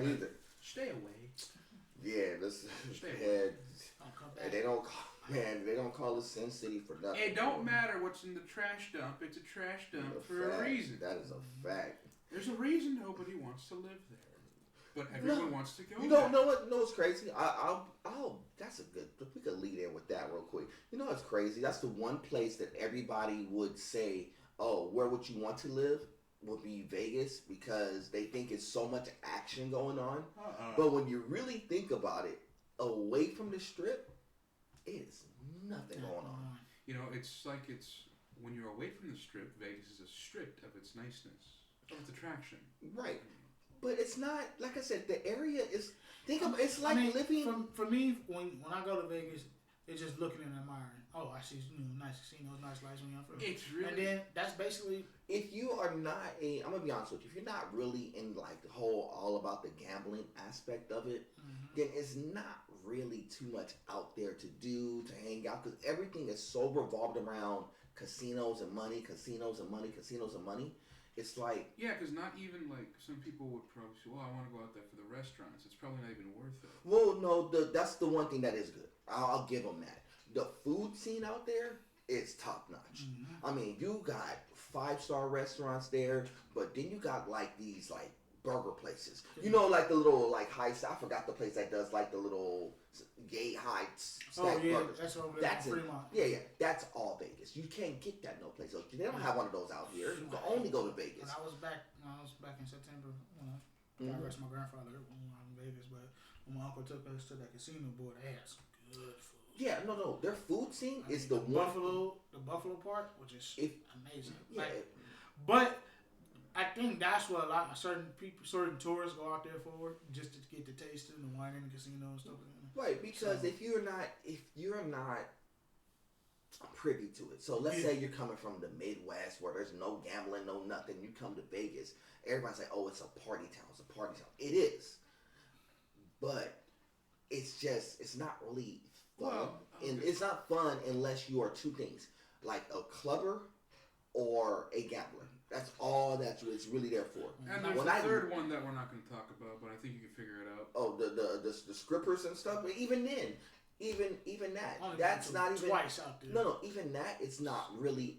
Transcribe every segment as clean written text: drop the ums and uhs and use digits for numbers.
that either. Stay away. Yeah, Stay away. They don't call it Sin City for nothing. It don't matter what's in the trash dump. It's a trash dump for a reason. That is a fact. There's a reason nobody wants to live there, but everyone wants to go. You know what? Know what's crazy? That's a good. We could lead in with that real quick. You know what's crazy? That's the one place that everybody would say, "Oh, where would you want to live?" Would be Vegas, because they think it's so much action going on. But when you really think about it, away from the strip, it is nothing going on. You know, it's when you're away from the strip, Vegas is stripped of its niceness, of its attraction. Right. But it's not, like I said, the area is, it's like living. For me, when I go to Vegas, it's just looking and admiring. Oh, I see nice casinos, nice lights when you're from. It's really. And then that's basically. If you are not I'm gonna be honest with you. If you're not really in like the whole all about the gambling aspect of it, then it's not really too much out there to do, to hang out, because everything is so revolved around casinos and money, casinos and money, casinos and money. It's like... Yeah, because not even like some people would probably say, well, I want to go out there for the restaurants. It's probably not even worth it. Well, no, that's the one thing that is good. I'll give them that. The food scene out there is top notch. I mean, you got 5-star restaurants there, but then you got like these like burger places. You know, like the little like high. I forgot the place that does like the little gay high stack burgers. That's over there. That's Fremont. Yeah, that's all Vegas. You can't get that no place else. They don't have one of those out here. You can only go to Vegas. When I was back in September, when I rest my grandfather when I was in Vegas, but when my uncle took us to that casino, boy, they had some good food. Yeah, no, their food scene is the Buffalo part, which is amazing. Yeah, but I think that's what a lot of certain tourists go out there for, just to get the taste and the wine in the casino and stuff like that. Right, because if you're not privy to it, so let's say you're coming from the Midwest where there's no gambling, no nothing, you come to Vegas, everybody's like, oh, it's a party town, It is, but it's not really fun. And it's not fun unless you are two things, like a clubber or a gambler. That's all that it's really there for. And there's a third one that we're not going to talk about, but I think you can figure it out. Oh, the scrippers and stuff. But even then, even that, that's not even twice out there. No, even that, it's not really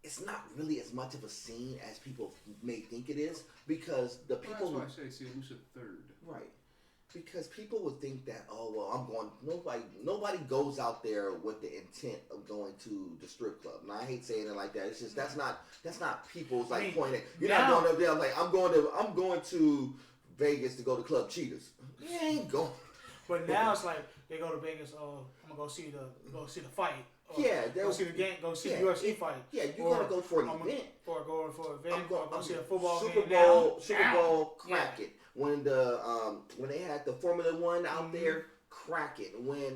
it's not really as much of a scene as people may think it is, because the people. That's why I say it's the elusive third. Right. Because people would think that, oh well, I'm going. Nobody goes out there with the intent of going to the strip club. And I hate saying it like that. It's just that's not people's like point. You're not going up there like I'm going to Vegas to go to Club Cheetahs. You ain't going. But now it's like they go to Vegas. Oh, I'm gonna go see the fight. Or go see the game. Go see the UFC fight. Yeah, you're gonna go for an event. Or going for an event. Or go see a football Super game. Super Bowl, crack it. When they had the Formula One out there, crack it. When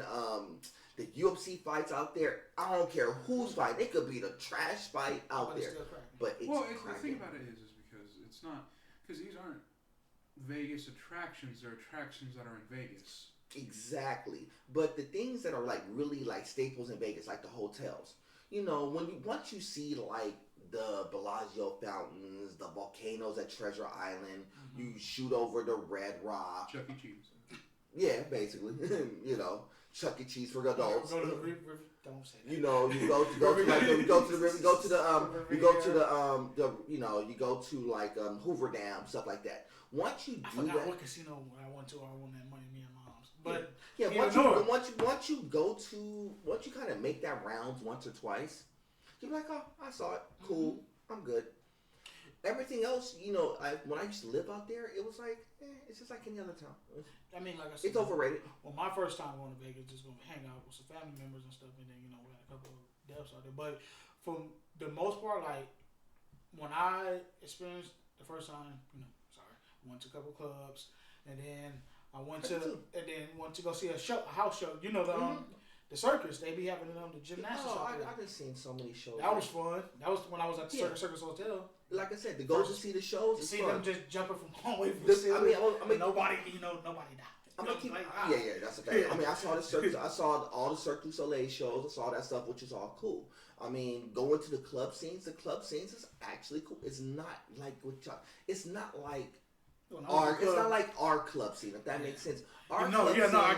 the UFC fights out there, I don't care who's fighting. It could be the trash fight out there, but it's the thing about it is because it's not, because these aren't Vegas attractions. They're attractions that are in Vegas. Exactly, but the things that are like really like staples in Vegas, like the hotels. You know, once you see like the Bellagio fountains, the volcanoes at Treasure Island, you shoot over the Red Rock. Chuck E. Cheese. Yeah, basically. You know, Chuck E. Cheese for adults. Go to the river. Don't say that. You know, you go to the river, you go to like Hoover Dam, stuff like that. Once you do I forgot that, what casino I went to. I won that money, me and my mom's. But once you kind of make that rounds once or twice, you're like, oh, I saw it, cool, I'm good. Everything else, you know, when I used to live out there, it was like, it's just like any other town. I mean, like I said, it's overrated. Well, my first time going to Vegas, just going to hang out with some family members and stuff, and then, you know, we had a couple of deaths out there. But for the most part, like, when I experienced the first time, went to a couple clubs, and then I went to go see a house show. You know, the circus, they be having the gymnastics. Oh, I've been seeing so many shows. That was fun. That was when I was at the Circus Hotel. Like I said, to go to see the shows, to see them just jumping from one way from the ceiling. I mean, nobody died. That's the thing. I mean, I saw the circus. I saw all the Cirque du Soleil shows. I saw that stuff, which is all cool. I mean, going to the club scenes is actually cool. It's not like it's not like it's not like our club scene, if that makes sense. I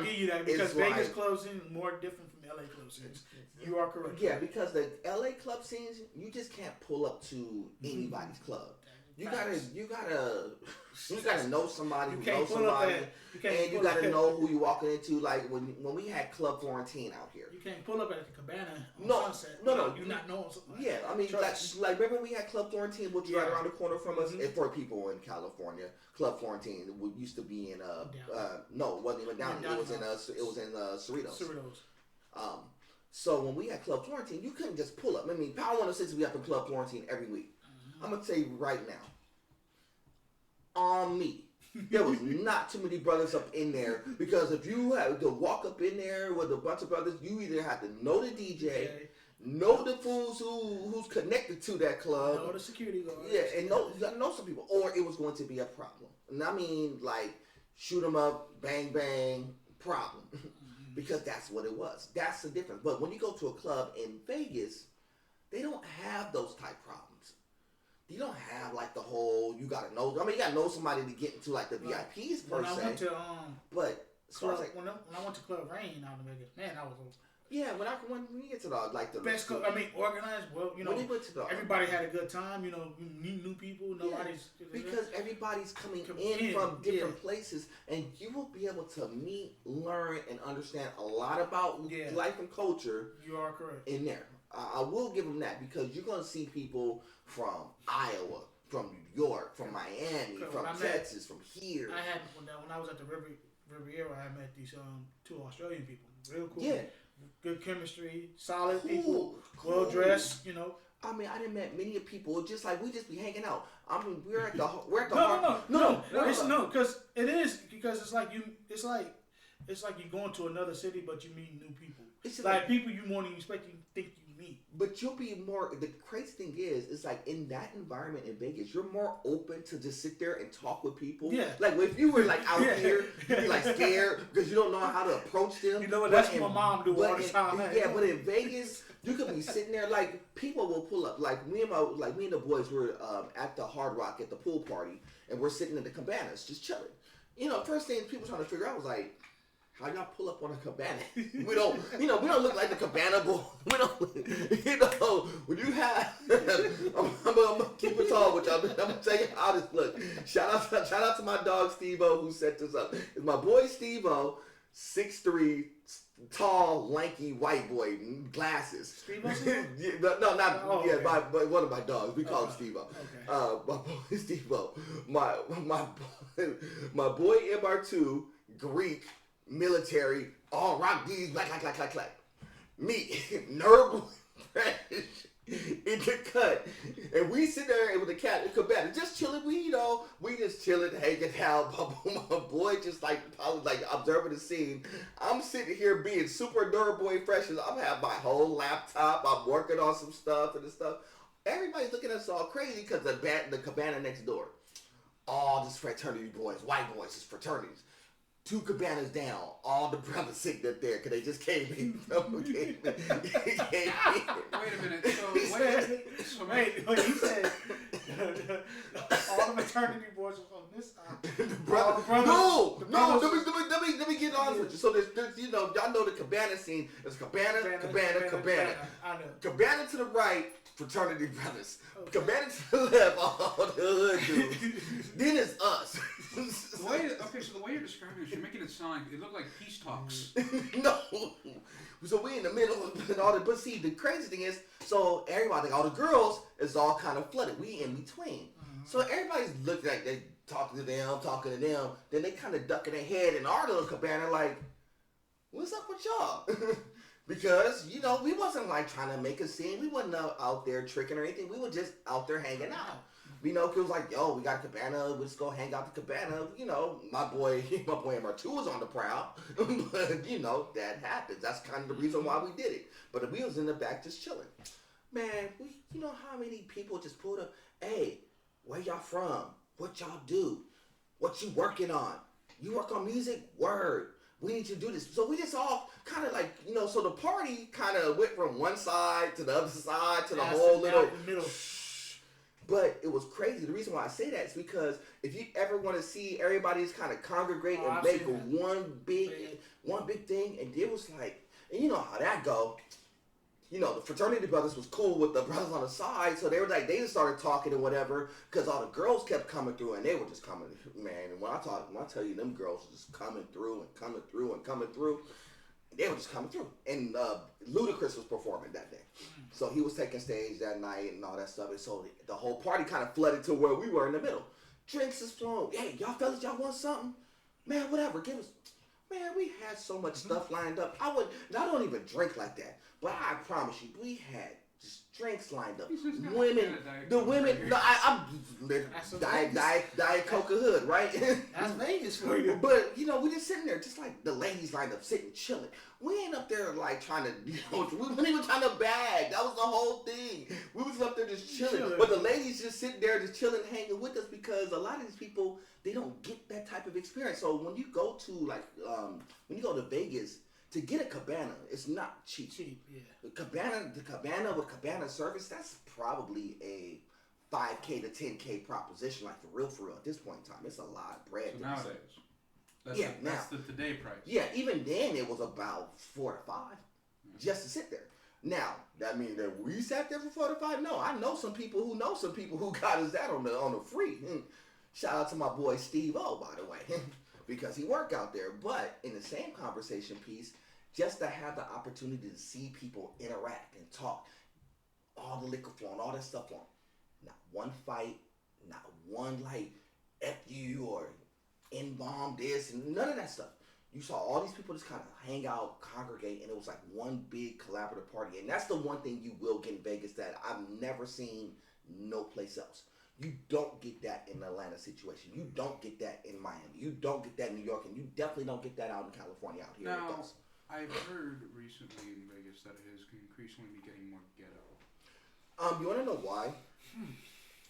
get you that because Vegas club scene is more different from LA club scenes. You are correct. Yeah, because the LA club scenes, you just can't pull up to anybody's club. You gotta know somebody who knows somebody, and you gotta know who you walking into. Like when we had Club Florentine out here, you can't pull up at the Cabana on Sunset. No, you not knowing somebody. Yeah, I mean, like remember when we had Club Florentine, which is right around the corner from us. And for people in California, Club Florentine used to be in no, it wasn't even down. It was in Cerritos. So when we had Club Florentine, you couldn't just pull up. I mean, Power 106 we up in Club Florentine every week. I'm gonna tell you right now. On me. There was not too many brothers up in there because if you had to walk up in there with a bunch of brothers, you either had to know the DJ, know the fools who's connected to that club, know the security guards, and know some people, or it was going to be a problem. And I mean, like shoot 'em up, bang bang, problem, because that's what it was. That's the difference. But when you go to a club in Vegas, they don't have those type problems. You don't have like the whole you gotta know. I mean, you gotta know somebody to get into like the VIPs per se. When I went to but as far as like when I went to Club Rain out in Vegas, man, I was when we get to the best club. I mean, organized. Well, you know, everybody had a good time. You know, you meet new people. Nobody's because everybody's coming in from different places, and you will be able to meet, learn, and understand a lot about life and culture. You are correct in there. I will give them that because you're gonna see people from Iowa, from New York, from Miami, from Texas, from here. I had when I was at the Riviera, I met these 2 Australian people. Real cool. Yeah. Good chemistry, solid people, well dressed. You know. I mean, I didn't met many people. Just like we just be hanging out. I mean, we're at the no, because it's like you going to another city, but you meet new people. It's like people you won't even expect you think you meet. But you'll be more. The crazy thing is, it's like in that environment in Vegas, you're more open to just sit there and talk with people. Yeah. Like if you were like out here, you'd be like scared because you don't know how to approach them. You know what? That's what my mom do all the time. Yeah, but in Vegas, you could be sitting there like people will pull up. Like me and the boys were at the Hard Rock at the pool party, and we're sitting in the cabanas just chilling. You know, first thing people trying to figure out was like, how y'all pull up on a cabana? We don't look like the cabana boy. We don't, when you have, I'm gonna keep it tall with y'all. I'm gonna tell you how this look. Shout out to my dog Steve-O who set this up. It's my boy Steve-O, 6'3", tall, lanky white boy, glasses. Steve-O? But one of my dogs. We call him Steve-O. Okay. My boy Steve-O. My boy MR2, Greek. Military, all rock D's, clack. Me, nerd fresh in the cut. And we sit there with the cat in cabana, just chilling. We just chilling, hanging out. My boy just probably observing the scene. I'm sitting here being super nerd boy fresh. I'm having my whole laptop. I'm working on some stuff and stuff. Everybody's looking at us all crazy because the cabana next door. All just fraternity boys, white boys, just fraternities. 2 cabanas down, all the brothers sitting up there because they just came in. Wait a minute. Wait, he said all the fraternity boys are on this side. Let me get honest with you. So there's y'all know the cabana scene. There's cabana. I know. Cabana to the right, fraternity brothers. Okay. Cabana to the left, all the hood dudes. Then it's us. So the way you're describing it, you're making it sound like it looked like peace talks. No. So we in the middle and all that. But see, the crazy thing is, so everybody, all the girls, is all kind of flooded. We in between. Mm-hmm. So everybody's looking like they talking to them. Then they kind of ducking their head in our little cabana like, what's up with y'all? Because, we wasn't trying to make a scene. We wasn't out there tricking or anything. We were just out there hanging out. It was like, yo, we got a cabana. Let's go hang out the cabana. My boy MR2 was on the prowl. But, that happens. That's kind of the reason why we did it. But we was in the back just chilling. Man, you know how many people just pulled up, hey, where y'all from? What y'all do? What you working on? You work on music? Word. we need to do this. So we just all kind of like, so the party kind of went from one side to the other side to the whole little. Middle. But it was crazy. The reason why I say that is because if you ever want to see everybody's kind of congregate and make one big thing, and it was like, and you know how that go. The fraternity brothers was cool with the brothers on the side, so they were like, they just started talking and whatever, because all the girls kept coming through, and they were just coming, man. And when I tell you, them girls were just coming through and coming through and coming through, they were just coming through. And Ludacris was performing that day, so he was taking stage that night and all that stuff, and so the whole party kind of flooded to where we were in the middle. Drinks is flowing. Hey, y'all fellas, y'all want something? Man, whatever. Give us. Man, we had so much stuff lined up. I don't even drink like that. But I promise you, we had just drinks lined up. Women, the women, no, I'm Diet Coca Hood, right? That's Vegas for you. But, we just sitting there, just like the ladies lined up, sitting, chilling. We ain't up there like trying to, we weren't even trying to bag. That was the whole thing. We was up there just chilling. But the ladies just sitting there, just chilling, hanging with us, because a lot of these people, they don't get that type of experience. So when you go to when you go to Vegas, to get a cabana, it's not cheap. Yeah. The cabana with cabana service, that's probably a $5K to $10K proposition, like for real at this point in time. It's a lot of bread. So nowadays, that's the today price. Yeah, even then it was about $4 to $5 just to sit there. Now, that means that we sat there for $4 to $5? No, I know some people who got us that on the free. Shout out to my boy Steve O, by the way, because he worked out there. But in the same conversation piece, just to have the opportunity to see people interact and talk, all the liquor flowing, all that stuff on. Not one fight, not one like F you or N-bomb this, and none of that stuff. You saw all these people just kind of hang out, congregate, and it was like one big collaborative party. And that's the one thing you will get in Vegas that I've never seen no place else. You don't get that in the Atlanta situation. You don't get that in Miami. You don't get that in New York, and you definitely don't get that out in California out here. Now, I've heard recently in Vegas that it is increasingly getting more ghetto. You want to know why?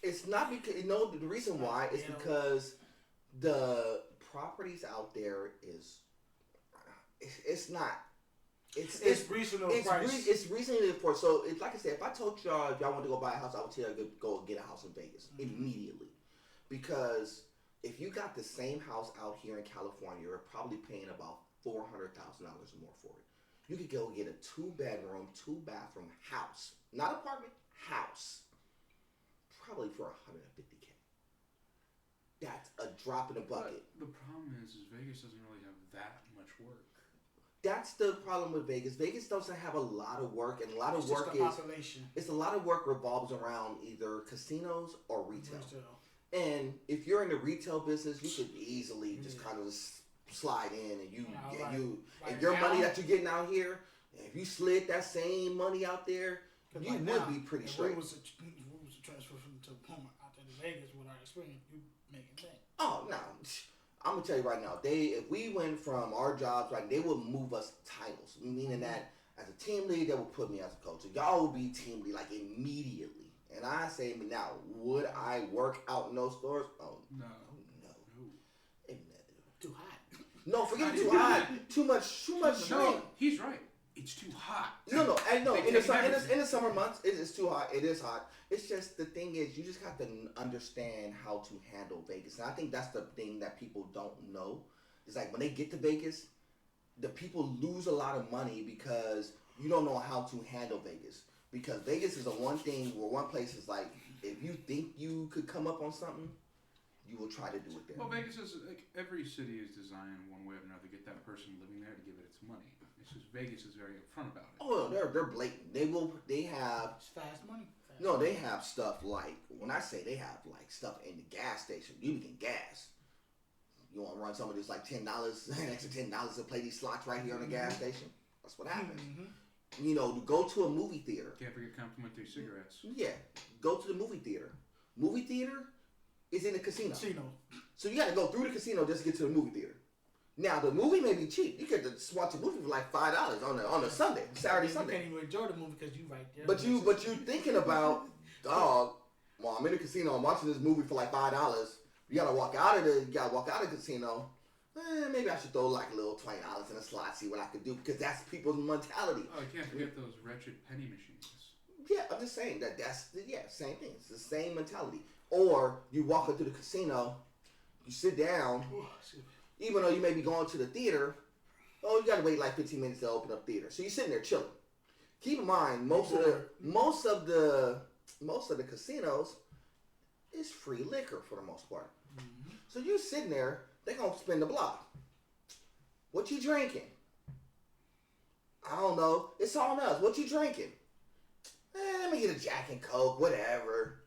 It's not because the reason why is because the properties out there it's not. It's reasonable price. It's reasonably for. So it's like I said, if I told y'all if y'all want to go buy a house, I would tell you to go get a house in Vegas immediately, because if you got the same house out here in California, you're probably paying about $400,000 or more for it. You could go get a 2-bedroom, 2-bathroom house, not apartment, house, probably for $150K. That's a drop in the bucket. But the problem is Vegas doesn't really have that much work. That's the problem with Vegas. Vegas doesn't have a lot of work, and a lot of work it's a lot of work revolves around either casinos or retail. And if you're in the retail business, you could easily just kind of slide in, and your money that you're getting out here, if you slid that same money out there, you would be pretty straight. If we was to transfer to out there to Vegas with our experience, you making that. Oh no. I'm gonna tell you right now, if we went from our jobs, they would move us titles, meaning that as a team lead, they would put me as a coach. So y'all would be team lead immediately. And I say now, would I work out in those stores? Oh no. Too hot. No, forget too hot. Too much shrink. No, he's right. It's too hot. No. In the summer months, it's too hot. It is hot. It's just, the thing is, you just have to understand how to handle Vegas. And I think that's the thing that people don't know. It's like when they get to Vegas, the people lose a lot of money because you don't know how to handle Vegas. Because Vegas is the one thing where one place is like, if you think you could come up on something, you will try to do it there. Well, Vegas is like, every city is designed one way or another to get that person living there to give it its money. It's just Vegas is very upfront about it. Oh, they're blatant. They have it's fast money. No, they have stuff like, when I say they have like stuff in the gas station, you can gas. You want to run some of this like $10, an extra $10 to play these slots right here on the gas station? That's what happens. To go to a movie theater. Can't forget complimentary cigarettes. Yeah, go to the movie theater. Movie theater is in the casino. So you got to go through the casino just to get to the movie theater. Now the movie may be cheap. You could just watch a movie for like $5 on a Sunday, Saturday, Sunday. You can't even enjoy the movie because you right there. But you thinking about, dog. Well, I'm in the casino. I'm watching this movie for like $5. You gotta walk out of the casino, maybe I should throw like a little $20 in a slot, see what I could do, because that's people's mentality. Oh, you can't forget those wretched penny machines. Yeah, I'm just saying that's same thing. It's the same mentality. Or you walk into the casino, you sit down, even though you may be going to the theater. Oh, you gotta wait like 15 minutes to open up theater. So you're sitting there chilling. Keep in mind, most of the casinos is free liquor for the most part. Mm-hmm. So you sitting there, they gonna spin the block. What you drinking? I don't know. It's all else. What you drinking? Let me get a Jack and Coke, whatever.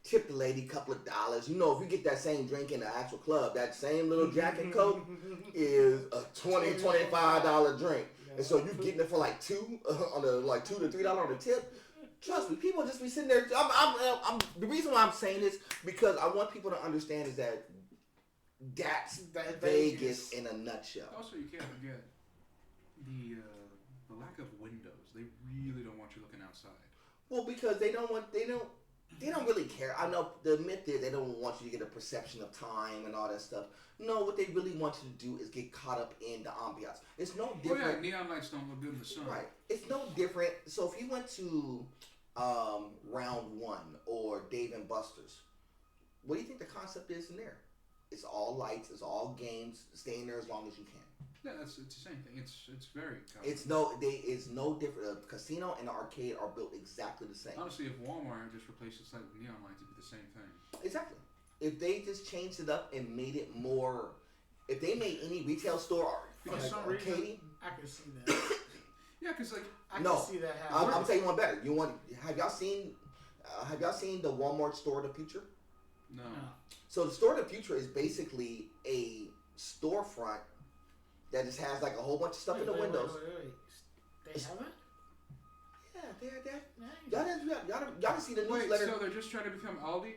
Tip the lady a couple of dollars. You know, if you get that same drink in the actual club, that same little Jack and Coke is a $20, $25 drink. And so you getting it for like $2 to $3 on the tip. Trust me, people just be sitting there. The reason why I'm saying this, because I want people to understand is that's Vegas in a nutshell. Also, you can't forget the lack of windows. They really don't want you looking outside. Well, because they don't really care. I know the myth is they don't want you to get a perception of time and all that stuff. No, what they really want you to do is get caught up in the ambiance. It's no different. Oh yeah, neon lights don't look good in the sun. Right. It's no different. So if you went to Round 1 or Dave and Buster's, what do you think the concept is in there? It's all lights. It's all games. Stay in there as long as you can. Yeah, it's the same thing. It's very common. It's no different. A casino and an arcade are built exactly the same. Honestly, if Walmart just replaced the site with neon lights, it'd be the same thing. Exactly. If they just changed it up and made it more, if they made any retail store for some reason, I can see that. Yeah, because like I can see that happening. I'm saying one better. Have y'all seen the Walmart Store of the Future? No. So the Store of the Future is basically a storefront that just has like a whole bunch of stuff in the windows. They haven't? Yeah, y'all see the newsletter. So they're just trying to become Aldi?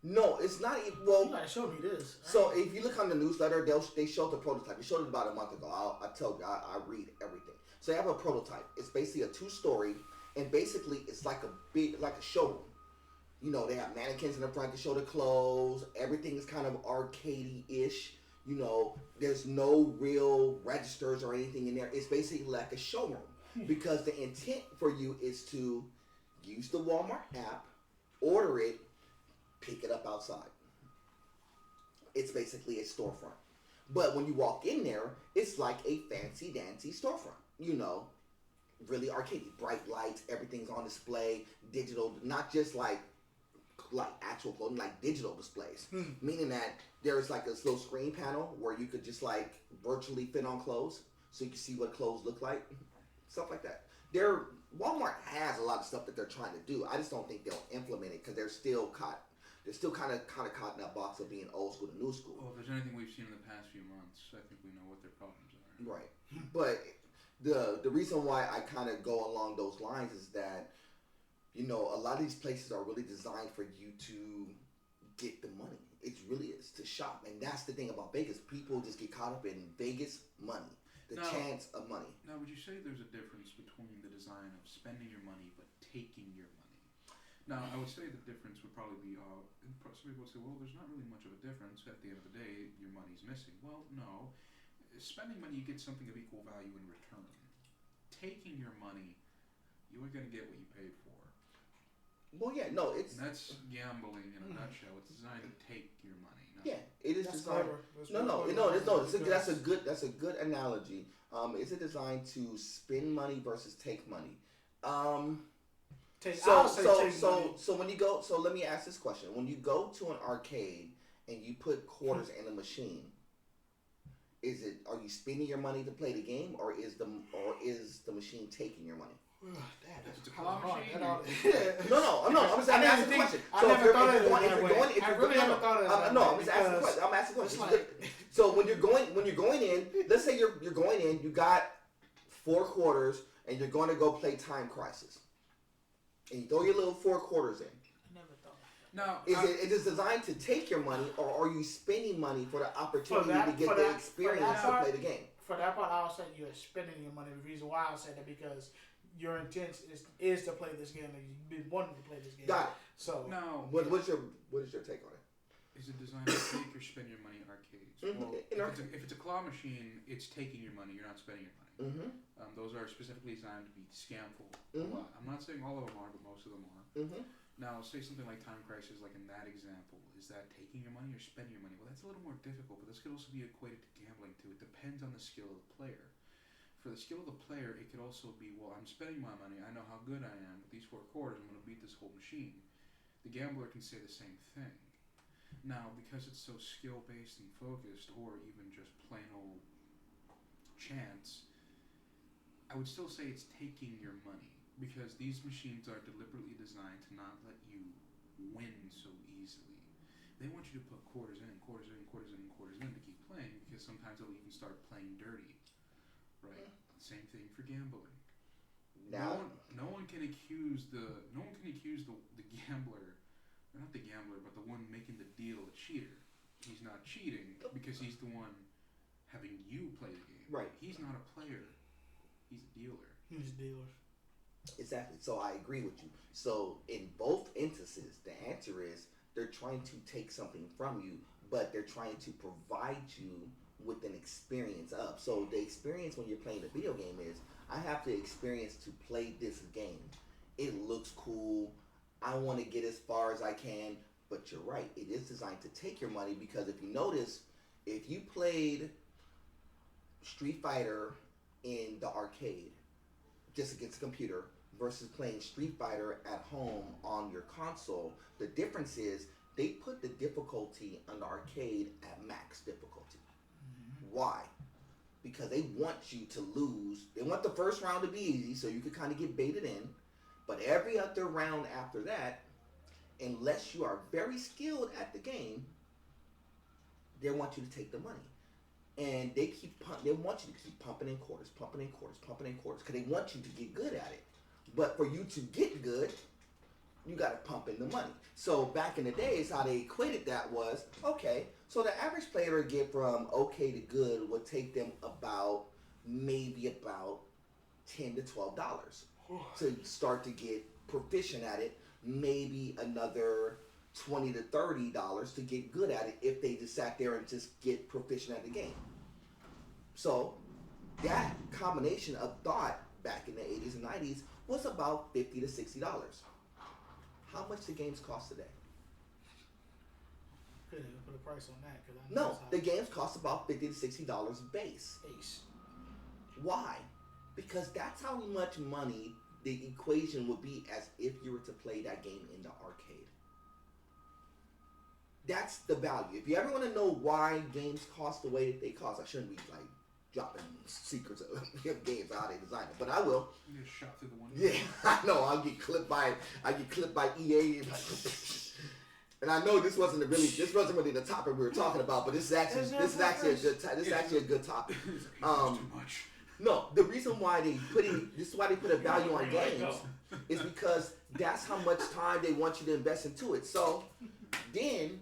No, it's not. Well, you gotta show me this. So if you look on the newsletter, they showed the prototype. They showed it about a month ago. I told you, I read everything. So they have a prototype. It's basically a 2-story, and basically it's like a showroom. You know, they have mannequins in the front to show the clothes. Everything is kind of arcadey-ish. You know, there's no real registers or anything in there. It's basically like a showroom. Because the intent for you is to use the Walmart app, order it, pick it up outside. It's basically a storefront. But when you walk in there, it's like a fancy-dancy storefront. You know, really arcadey. Bright lights, everything's on display, digital, not just like actual clothing, like digital displays. Meaning that there's like this little screen panel where you could just like virtually fit on clothes so you can see what clothes look like. Stuff like that. Walmart has a lot of stuff that they're trying to do. I just don't think they'll implement it because they're still kind of caught in that box of being old school to new school. Well, if there's anything we've seen in the past few months, I think we know what their problems are. Right. But the reason why I kind of go along those lines is that, you know, a lot of these places are really designed for you to get the money. It really is, to shop. And that's the thing about Vegas. People just get caught up in Vegas money. Chance of money. Now, would you say there's a difference between the design of spending your money but taking your money? Now, I would say the difference would probably be, some people would say, well, there's not really much of a difference. At the end of the day, your money's missing. Well, no. Spending money, you get something of equal value in return. Taking your money, you are going to get what you paid for. Well, yeah, no, it's... And that's gambling in a nutshell. It's designed to take your money. Yeah, it is designed... That's a good analogy. Is it designed to spend money versus take money? So when you go... So let me ask this question. When you go to an arcade and you put quarters in a machine, are you spending your money to play the game, or is the machine taking your money? It's a claw machine. No. I'm just asking the question. I never thought of it that way. I'm just asking the question. I'm asking the question. So when you're going in, let's say you're going in, you got 4 quarters, and you're going to go play Time Crisis, and you throw your little 4 quarters in. Now, is it designed to take your money, or are you spending money for the opportunity to get the experience to play the game? For that part, I would say you're spending your money. The reason why I said that because your intent is to play this game, and you've been wanting to play this game. Got it. So now, what is your take on it? Is it designed to take or spend your money arcades? Well, if it's a claw machine, it's taking your money. You're not spending your money. Mm-hmm. Those are specifically designed to be scamful. Mm-hmm. I'm not saying all of them are, but most of them are. Mm-hmm. Now, say something like Time Crisis, like in that example. Is that taking your money or spending your money? Well, that's a little more difficult, but this could also be equated to gambling too. It depends on the skill of the player. For the skill of the player, it could also be, well, I'm spending my money. I know how good I am. With these 4 quarters, I'm going to beat this whole machine. The gambler can say the same thing. Now, because it's so skill-based and focused, or even just plain old chance, I would still say it's taking your money, because these machines are deliberately designed to not let you win so easily. They want you to put quarters in to keep playing, because sometimes they'll even start playing dirty. Right? Same thing for gambling. No one can accuse the gambler, or not the gambler, but the one making the deal a cheater. He's not cheating because he's the one having you play the game. Right. He's not a player. He's a dealer. He's a dealer. Exactly. So I agree with you. So in both instances, the answer is they're trying to take something from you, but they're trying to provide you with an experience of. So the experience when you're playing a video game is, I have the experience to play this game. It looks cool. I want to get as far as I can. But you're right. It is designed to take your money, because if you notice, if you played Street Fighter in the arcade just against a computer versus playing Street Fighter at home on your console, the difference is they put the difficulty on the arcade at max difficulty. Mm-hmm. Why? Because they want you to lose. They want the first round to be easy so you can kind of get baited in. But every other round after that, unless you are very skilled at the game, they want you to take the money. And they want you to keep pumping in quarters, because they want you to get good at it. But for you to get good, you got to pump in the money. So back in the days, how they equated that was, okay, so the average player to get from okay to good would take them maybe about $10 to $12 to start to get proficient at it. Maybe another $20 to $30 to get good at it if they just sat there and just get proficient at the game. So that combination of thought back in the 80s and 90s was about $50 to $60. How much do games cost today? Couldn't even put a price on that. No, the games cost about $50 to $60 base. Why? Because that's how much money the equation would be as if you were to play that game in the arcade. That's the value. If you ever want to know why games cost the way that they cost, I shouldn't be like dropping secrets of games, how they design it, but I will. You get shot through the window. Yeah, I know. I'll get clipped by EA. And I know this wasn't really the topic we were talking about, but this is actually a good topic. Too much. No, the reason why this is why they put a value on games is because that's how much time they want you to invest into it. So then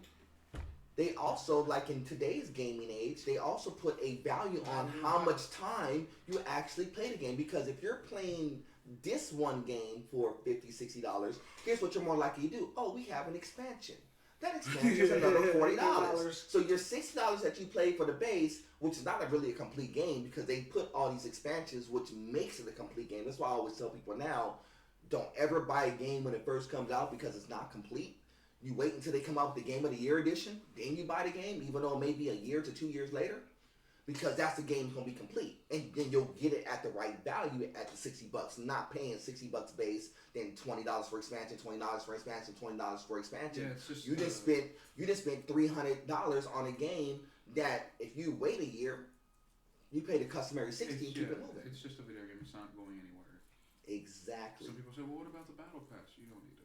they also, like in today's gaming age, they also put a value on how much time you actually play the game. Because if you're playing this one game for $50, $60, here's what you're more likely to do. Oh, we have an expansion. That expansion is another $40. So your $60 that you play for the base, which is not really a complete game because they put all these expansions, which makes it a complete game. That's why I always tell people now, don't ever buy a game when it first comes out because it's not complete. You wait until they come out with the Game of the Year edition, then you buy the game, even though it may be a year to 2 years later, because that's the game that's going to be complete. And then you'll get it at the right value at the $60, not paying $60 base, then $20 for expansion, $20 for expansion, $20 for expansion. Yeah, it's just, you just spent $300 on a game that if you wait a year, you pay the customary $60 and keep it moving. It's just a video game. It's not going anywhere. Exactly. Some people say, well, what about the battle pass? You don't need it.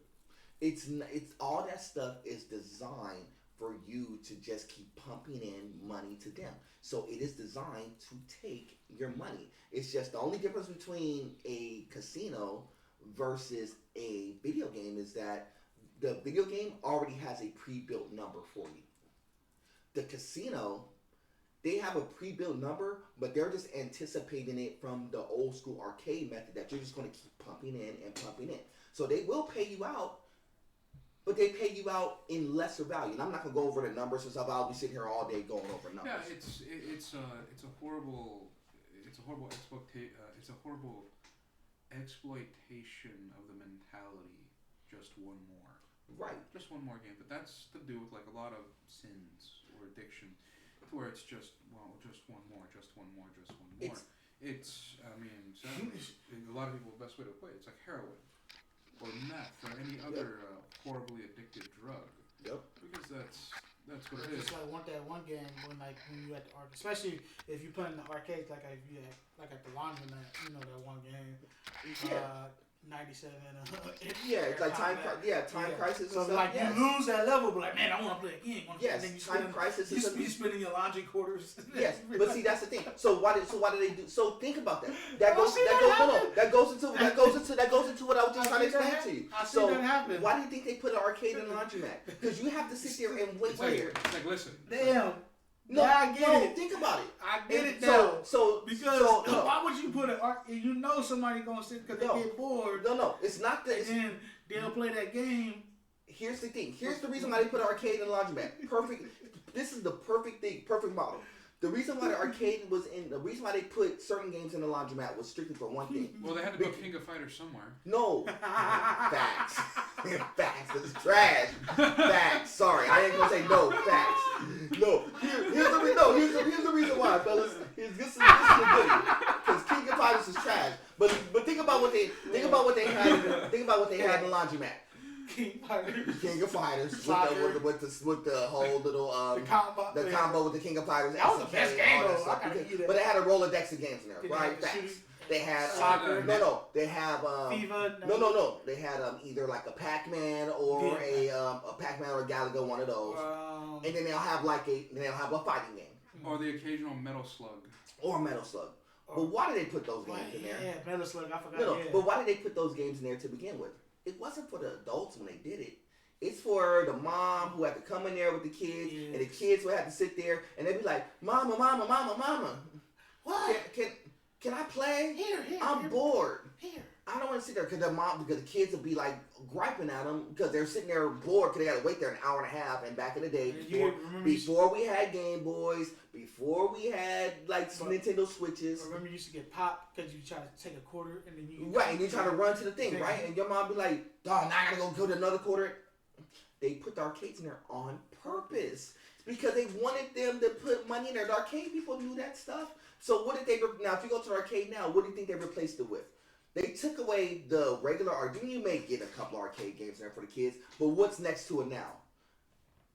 It's all that stuff is designed for you to just keep pumping in money to them. So it is designed to take your money. It's just the only difference between a casino versus a video game is that the video game already has a pre-built number for you. The casino, they have a pre-built number, but they're just anticipating it from the old school arcade method that you're just going to keep pumping in and pumping in. So they will pay you out but they pay you out in lesser value. And I'm not gonna go over the numbers since I'll be sitting here all day going over numbers. Yeah, it's a horrible exploitation of the mentality. Just one more. Right. Just one more game, but that's to do with like a lot of sins or addiction, where it's just just one more, just one more, just one more. Sadly, a lot of people, the best way to put it, it's like heroin or meth or any other horribly addicted drug. Yep. Because that's what it is. It's like one game when you at the arcade, especially if you play in the arcades like at the laundromat, that one game. Yeah. 97. It's like time crisis. So and stuff. you lose that level, but man, I want to play again. Yes, time crisis. You spending your laundry quarters. Yes, but see that's the thing. So why do they do? So think about that. That goes into what I was just trying to explain to you. So that happen. Why do you think they put an arcade in a laundromat? Because you have to sit there and wait there. It's like listen. Damn. No, I get it. Think about it. I get it now. Because why would you put an arcade? Somebody gonna sit because they get bored. No, it's not that. And then they'll play that game. Here's the thing. Here's the reason why they put an arcade in a laundromat. Perfect. This is the perfect thing. Perfect model. The reason why the reason why they put certain games in the laundromat was strictly for one thing. Well, they had to put King of Fighters somewhere. No. Facts. Facts. It's trash. Facts. Sorry, I ain't gonna say no. Facts. No. Here's the reason why, fellas. This is a goodie. Because King of Fighters is trash. But think about what they had in the laundromat. King of Fighters with the whole little the combo with the King of Fighters. That was the best game. But they had a Rolodex of games in there, right? Facts. They had soccer. They have FIFA. No. They had either like a Pac-Man or a Pac-Man or a Galaga, one of those. And then they'll have a fighting game. Or the occasional Metal Slug. Or Metal Slug. But why did they put those games in there? Yeah, Metal Slug. I forgot. But why did they put those games in there to begin with? It wasn't for the adults when they did it. It's for the mom who had to come in there with the kids, and the kids would have to sit there, and they'd be like, "Mama, what? Can I play? Here, I'm bored. Here. I don't want to sit there because the kids would be like griping at them because they're sitting there bored because they got to wait there an hour and a half. And back in the day, before we had Game Boys, before we had Nintendo Switches. I remember you used to get popped because you try to take a quarter and then you and you try to run to the thing, right? And your mom be like, "Dog, now I gotta go get another quarter." They put the arcades in there on purpose because they wanted them to put money in there. The arcade people knew that stuff. So what did they now? If you go to the arcade now, what do you think they replaced it with? They took away the regular arcade. You may get a couple arcade games there for the kids, but what's next to it now?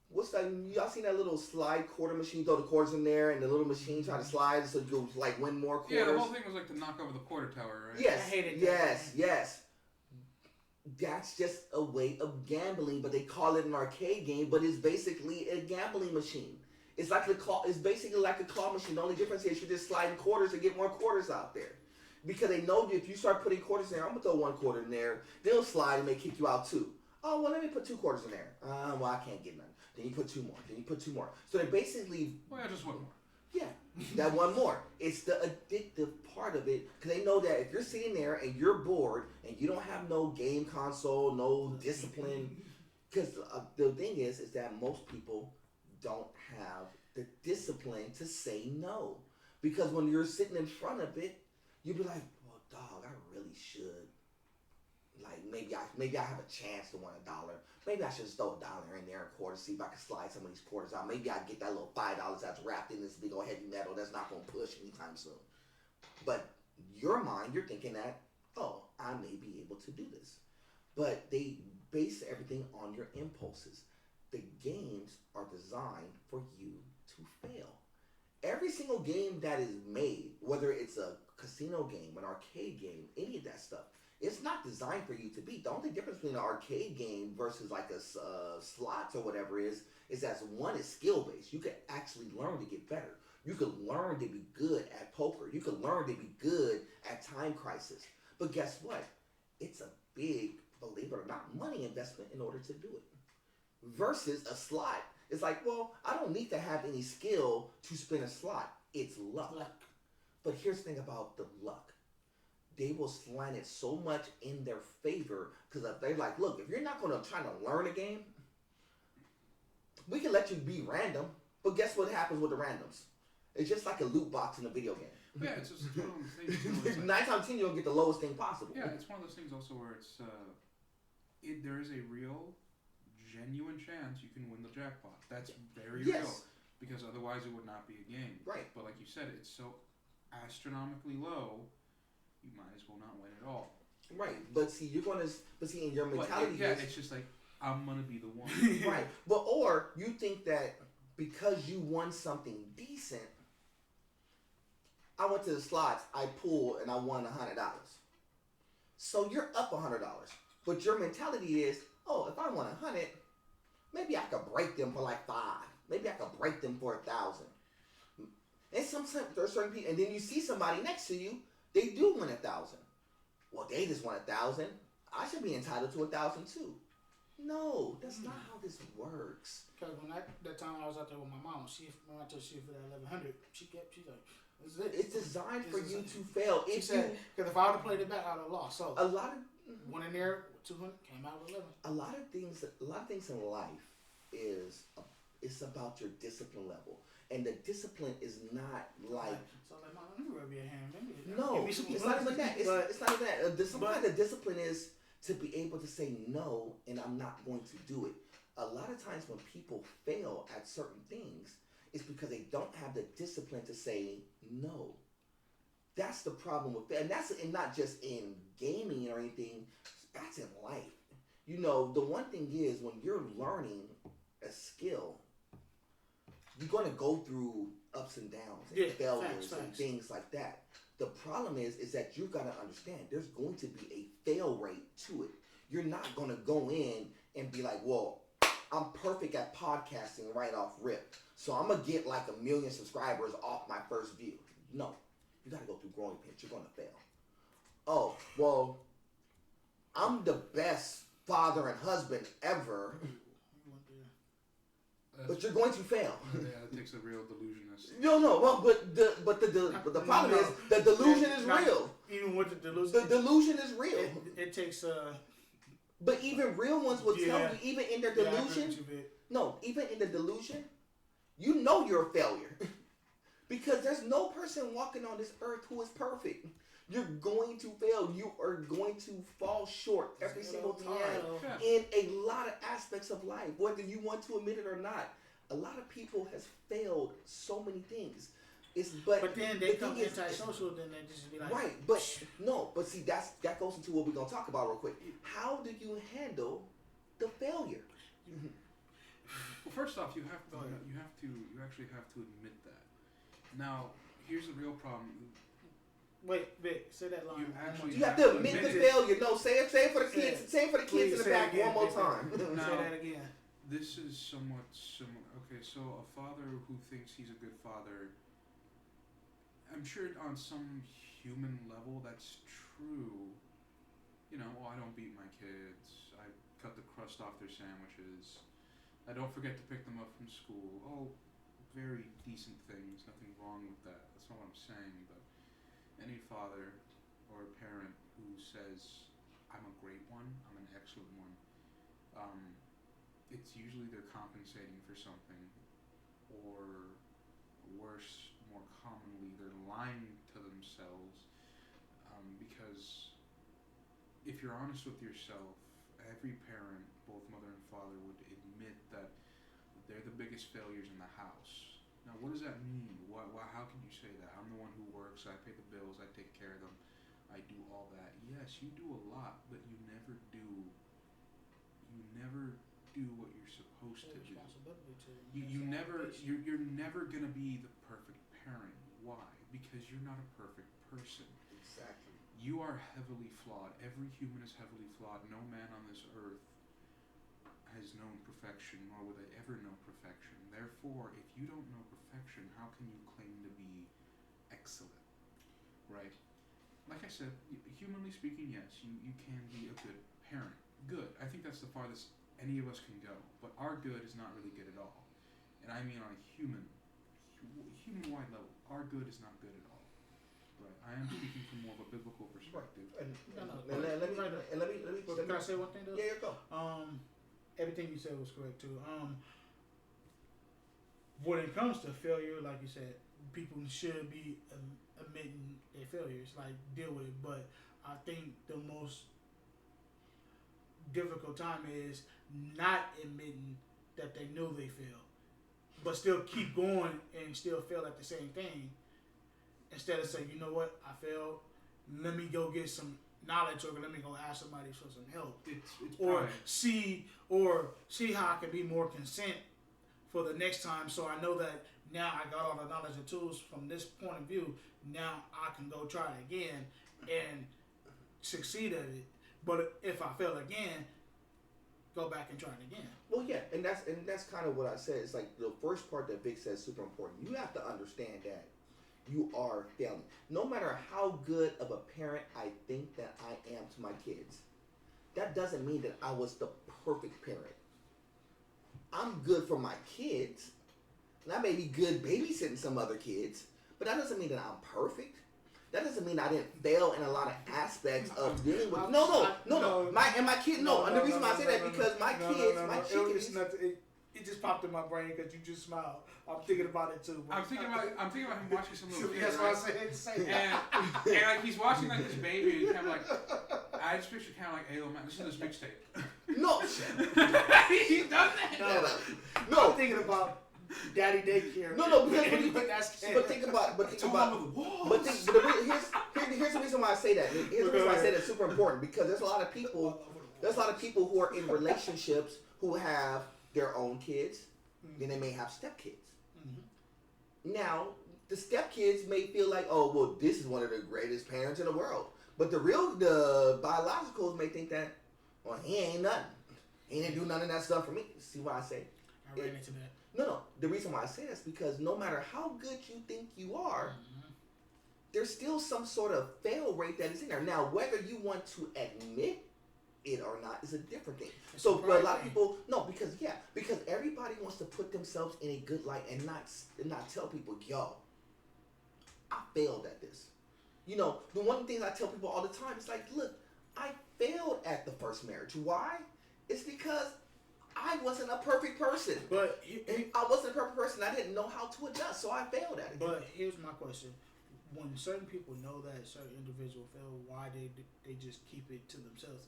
What's that? Y'all seen that little slide quarter machine? You throw the quarters in there, and the little machine try to slide so you win more quarters. Yeah, the whole thing was like to knock over the quarter tower, right? Yes, I hated that. yes. That's just a way of gambling, but they call it an arcade game, but it's basically a gambling machine. It's basically like a claw machine. The only difference is you're just sliding quarters to get more quarters out there. Because they know if you start putting quarters in there, I'm going to throw one quarter in there, they'll slide and they kick you out too. Oh, well, let me put 2 quarters in there. Well, I can't get none. Then you put 2 more. Then you put 2 more. So they basically... Well, yeah, just 1 more. Yeah, that 1 more. It's the addictive part of it. Because they know that if you're sitting there and you're bored and you don't have no game console, no discipline... Because the thing is that most people don't have the discipline to say no. Because when you're sitting in front of it, you'd be like, well, dog, I really should. Maybe I have a chance to win $1. Maybe I should just throw $1 in there and quarter, see if I can slide some of these quarters out. Maybe I get that little $5 that's wrapped in this big old heavy metal that's not going to push anytime soon. But your mind, you're thinking that, oh, I may be able to do this. But they base everything on your impulses. The games are designed for you to fail. Every single game that is made, whether it's a casino game, an arcade game, any of that stuff, it's not designed for you to beat. The only difference between an arcade game versus like a slots or whatever is that one is skill-based. You can actually learn to get better. You can learn to be good at poker. You can learn to be good at Time Crisis. But guess what? It's a big, believe it or not, money investment in order to do it. Versus a slot. It's like, well, I don't need to have any skill to spin a slot. It's luck. But here's the thing about the luck. they will slant it so much in their favor because they're like, look, if you're not going to try to learn a game, we can let you be random. But guess what happens with the randoms? It's just like a loot box in a video game. Yeah, it's just one of those things. You know, it's like, 9 times 10, you're going to get the lowest thing possible. yeah, it's one of those things also where there is a real, genuine chance you can win the jackpot. That's very real. Because otherwise it would not be a game. Right. But like you said, it's so astronomically low, you might as well not win at all. Right. But see, in your mentality it's just like, I'm going to be the one. Right. But, or you think that because you won something decent, I went to the slots, I pulled, and I won $100. So you're up $100. But your mentality is, oh, if I won 100, maybe I could break them for like 5. Maybe I could break them for 1,000. And sometimes there's certain people, and then you see somebody next to you, they do win 1,000. Well, they just won 1,000. I should be entitled to 1,000 too. No, that's not how this works. Because when that time I was out there with my mom, when I told her for that 1,100, she's like, this is it. It's designed for you to fail. She said, because if I would have played it back, I would have lost. So a lot of went in there with 200, came out with 11. A lot of things in life it's about your discipline level, and the discipline is not like. So like, mom, let me rub your hand. No, it's not even that. It's not even that. Some kind of discipline is to be able to say no, and I'm not going to do it. A lot of times when people fail at certain things, it's because they don't have the discipline to say no. That's the problem with that. And not just in gaming or anything, that's in life. You know, the one thing is when you're learning a skill, you're going to go through ups and downs and failures and things like that. The problem is that you got to understand there's going to be a fail rate to it. You're not going to go in and be like, well, I'm perfect at podcasting right off rip, so I'm going to get like 1 million subscribers off my first view. No. You got to go through growing pains. You're going to fail. Oh, well, I'm the best father and husband ever. But you're going to fail. Yeah, it takes a real delusionist. No. Well, but the problem is the delusion is real. Even with the delusion, the delusion is real. It takes But even real ones will tell you, even in their delusion. No, even in the delusion, you know you're a failure, because there's no person walking on this earth who is perfect. You're going to fail. You are going to fall short every single time in a lot of aspects of life, whether you want to admit it or not. A lot of people has failed so many things. But then they become antisocial, then they just be like... Right, but see, that goes into what we're going to talk about real quick. How do you handle the failure? Well, first off, you actually have to admit that. Now, here's the real problem. Wait, Vic, say that line. You have to admit the failure. No, say it for the kids. Say it for the kids in the back one more time. Now, say that again. This is somewhat similar. Okay, so a father who thinks he's a good father, I'm sure on some human level that's true. You know, I don't beat my kids. I cut the crust off their sandwiches. I don't forget to pick them up from school. Oh, very decent things. Nothing wrong with that. That's not what I'm saying. But any father or parent who says, I'm a great one, I'm an excellent one, it's usually they're compensating for something, or worse, more commonly, they're lying to themselves, because if you're honest with yourself, every parent, both mother and father, would admit that they're the biggest failures in the house. Now, what does that mean? How can you say that? I'm the one who works, I pay the bills, I take care of them, I do all that. Yes, you do a lot, but you never do what you're supposed to do. You're never gonna be the perfect parent. Why? Because you're not a perfect person. Exactly. You are heavily flawed. Every human is heavily flawed. No man on this earth has known perfection, nor will they ever know perfection. Therefore, if you don't know perfection, how can you claim to be excellent? Right? Like I said, humanly speaking, yes, you can be a good parent. Good. I think that's the farthest any of us can go. But our good is not really good at all. And I mean on a human-wide level, our good is not good at all. Right. I am speaking from more of a biblical perspective. And No, no, let me But can I say one thing though? yeah, go. Everything you said was correct too. When it comes to failure, like you said, people should be admitting their failures, like deal with it. But I think the most difficult time is not admitting that they know they failed, but still keep going and still fail at the same thing. Instead of saying, you know what, I failed. Let me go get some knowledge, or let me go ask somebody for some help, It's or pride. see how I can be more consent for the next time, so I know that now I got all the knowledge and tools from this point of view. Now I can go try it again and succeed at it. But if I fail again, go back and try it again. Well, yeah, and that's kind of what I said. It's like the first part that Vic said is super important. You have to understand that you are failing. No matter how good of a parent I think that I am to my kids, that doesn't mean that I was the perfect parent. I'm good for my kids, and I may be good babysitting some other kids, but that doesn't mean that I'm perfect. That doesn't mean I didn't fail in a lot of aspects of dealing with. No. My kids. No, and the reason why I say that because my kids, my chickens. It just popped in my brain because you just smiled. I'm thinking about it too. I'm thinking about him watching some little kid. That's why I said say that. And like he's watching like this baby, and he's kind of like, I just picture kind of like, hey, little man, listen to this mixtape. No, He's done that. No. I'm thinking about daddy daycare. No, because but think about, here's the reason why I say that. Here's the reason why I say that's super important, because there's a lot of people who are in relationships who have their own kids, then they may have stepkids. Mm-hmm. Now, the stepkids may feel like, oh, well, this is one of the greatest parents in the world. But the biologicals may think that, well, he ain't nothing. He didn't do none of that stuff for me. See why I say? I ran into that. No. The reason why I say that is because no matter how good you think you are, there's still some sort of fail rate that is in there. Now, whether you want to admit it or not is a different thing. So for a lot of people, because everybody wants to put themselves in a good light and not tell people, yo, I failed at this. You know, the one thing I tell people all the time is like, look, I failed at the first marriage. Why? It's because I wasn't a perfect person. But I wasn't a perfect person. I didn't know how to adjust, so I failed at it. But here's my question: when certain people know that certain individual fail, why they just keep it to themselves?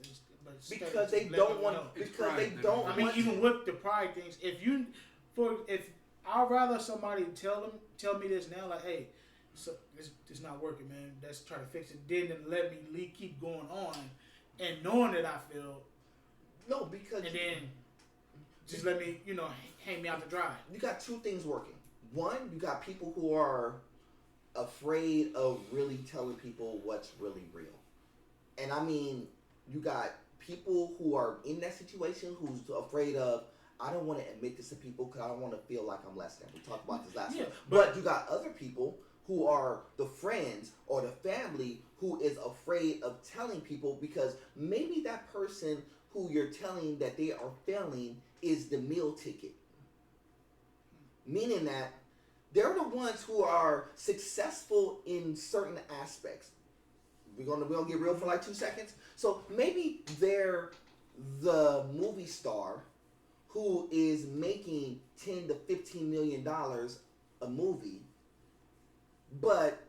Because they don't want. Because they don't. I mean, even with the pride things, if I'd rather somebody tell me this now, like, hey, so it's not working, man. Let's try to fix it. Then let me keep going on, and knowing that I failed. No, because and then just let me, hang me out to dry. You got two things working. One, you got people who are afraid of really telling people what's really real. And I mean, you got people who are in that situation who's afraid of, I don't want to admit this to people because I don't want to feel like I'm less than. We talked about this last time. But you got other people who are the friends or the family who is afraid of telling people because maybe that person who you're telling that they are failing is the meal ticket. Meaning that they're the ones who are successful in certain aspects. We're gonna get real for like 2 seconds. So maybe they're the movie star who is making $10 to $15 million a movie, but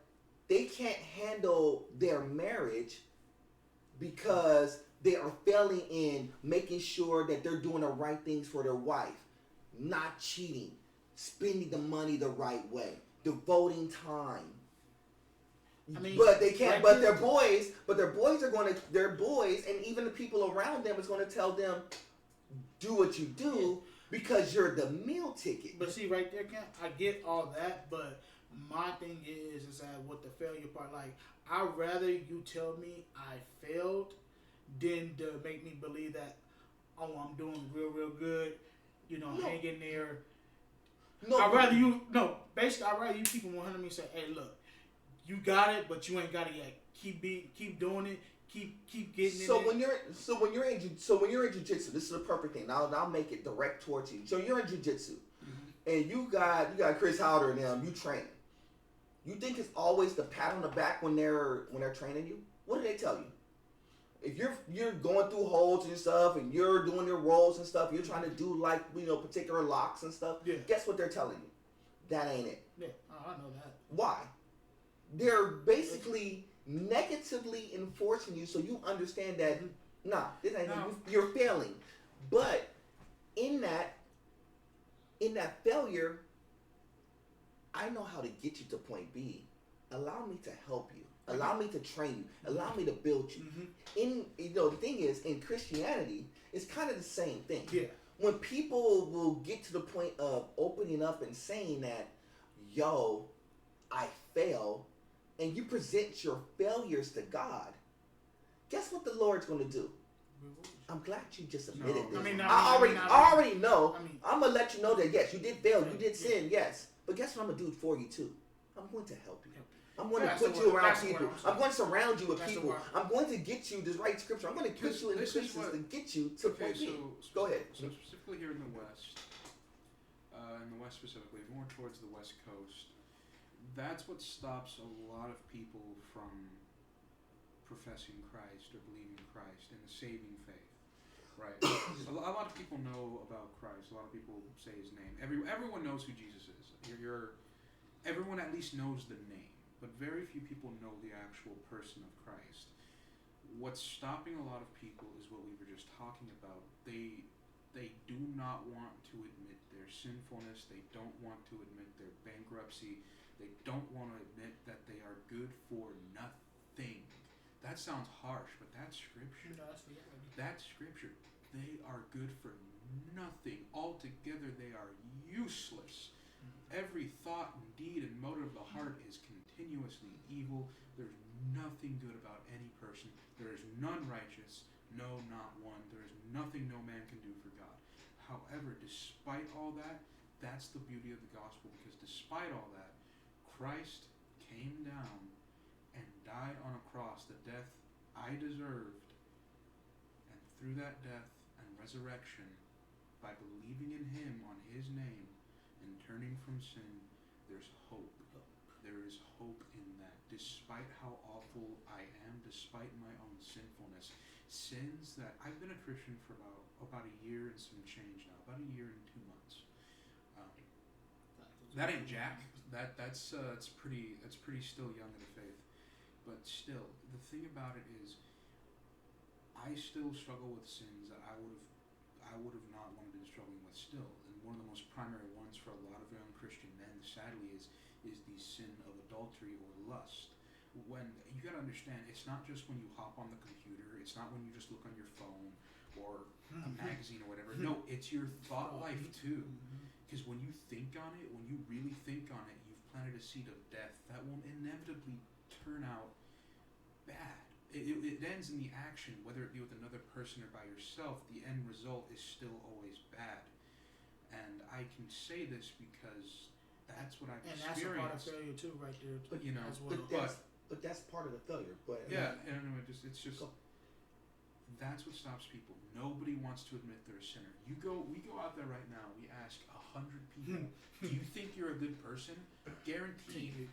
they can't handle their marriage because they are failing in making sure that they're doing the right things for their wife, not cheating, spending the money the right way, devoting time. I mean, but they can't. But their boys are going to. Their boys and even the people around them is going to tell them, do what you do because you're the meal ticket. But see, right there, Cam, I get all that, but my thing is that with the failure part, like I'd rather you tell me I failed than to make me believe that, oh, I'm doing real good, hang in there. No, I'd rather you keep it 100 and say, hey, look, you got it, but you ain't got it yet. Keep doing it. Keep getting it. So when you're in jiu-jitsu, this is the perfect thing. Now I'll make it direct towards you. So you're in jiu-jitsu, and you got Chris Howder and them. You training. You think it's always the pat on the back when they're training you? What do they tell you? If you're going through holds and stuff, and you're doing your rolls and stuff, you're trying to do like particular locks and stuff. Yeah. Guess what they're telling you? That ain't it. Yeah. Oh, I know that. Why? They're basically negatively enforcing you, so you understand that this ain't you're failing. But in that failure, I know how to get you to point B. Allow me to help you. Allow me to train you. Allow me to build you. The thing is, in Christianity, it's kind of the same thing. Yeah. When people will get to the point of opening up and saying that, yo, I fail, and you present your failures to God, guess what the Lord's going to do? I'm glad you just admitted this. I already know. I'm going to let you know that, yes, you did fail. You did sin, yes. But guess what I'm going to do for you, too? I'm going to help you. I'm going to put you around people. I'm going to surround you with people. I'm going to get you the right scripture. I'm going to put you in places to get you to point B. Go ahead. So specifically here in the West specifically, more towards the West Coast, that's what stops a lot of people from professing Christ or believing Christ in the saving faith. Right? A lot of people know about Christ. A lot of people say his name. Everyone knows who Jesus is. Everyone at least knows the name, but very few people know the actual person of Christ. What's stopping a lot of people is what we were just talking about. They do not want to admit their sinfulness. They don't want to admit their bankruptcy. They don't want to admit that they are good for nothing. That sounds harsh, but that's scripture. No, that's reality. That's scripture. They are good for nothing. Altogether, they are useless. Every thought and deed and motive of the heart is continuously evil. There's nothing good about any person. There is none righteous. No, not one. There is nothing no man can do for God. However, despite all that, that's the beauty of the gospel, because despite all that, Christ came down and died on a cross, the death I deserved, and through that death and resurrection, by believing in him, on his name, and turning from sin, there's hope. There is hope in that. Despite how awful I am, despite my own sinfulness, sins that I've been a Christian for about a year and some change now, about a year and 2 months. That ain't jack. That's pretty still young in the faith. But still, the thing about it is, I still struggle with sins that I would have not wanted to be struggling with still. And one of the most primary ones for a lot of young Christian men, sadly, is the sin of adultery or lust. When you gotta understand, it's not just when you hop on the computer, it's not when you just look on your phone or a magazine or whatever. No, it's your thought life too. Because when you think on it, when you really think on it, you've planted a seed of death that will inevitably turn out bad. It ends in the action, whether it be with another person or by yourself. The end result is still always bad. And I can say this because that's what I've experienced. And that's a part of failure too, right there. But as well. But that's part of the failure. But yeah, it's just that's what stops people. Nobody wants to admit they're a sinner. We go out there right now. We ask 100 people, do you think you're a good person? Guaranteed,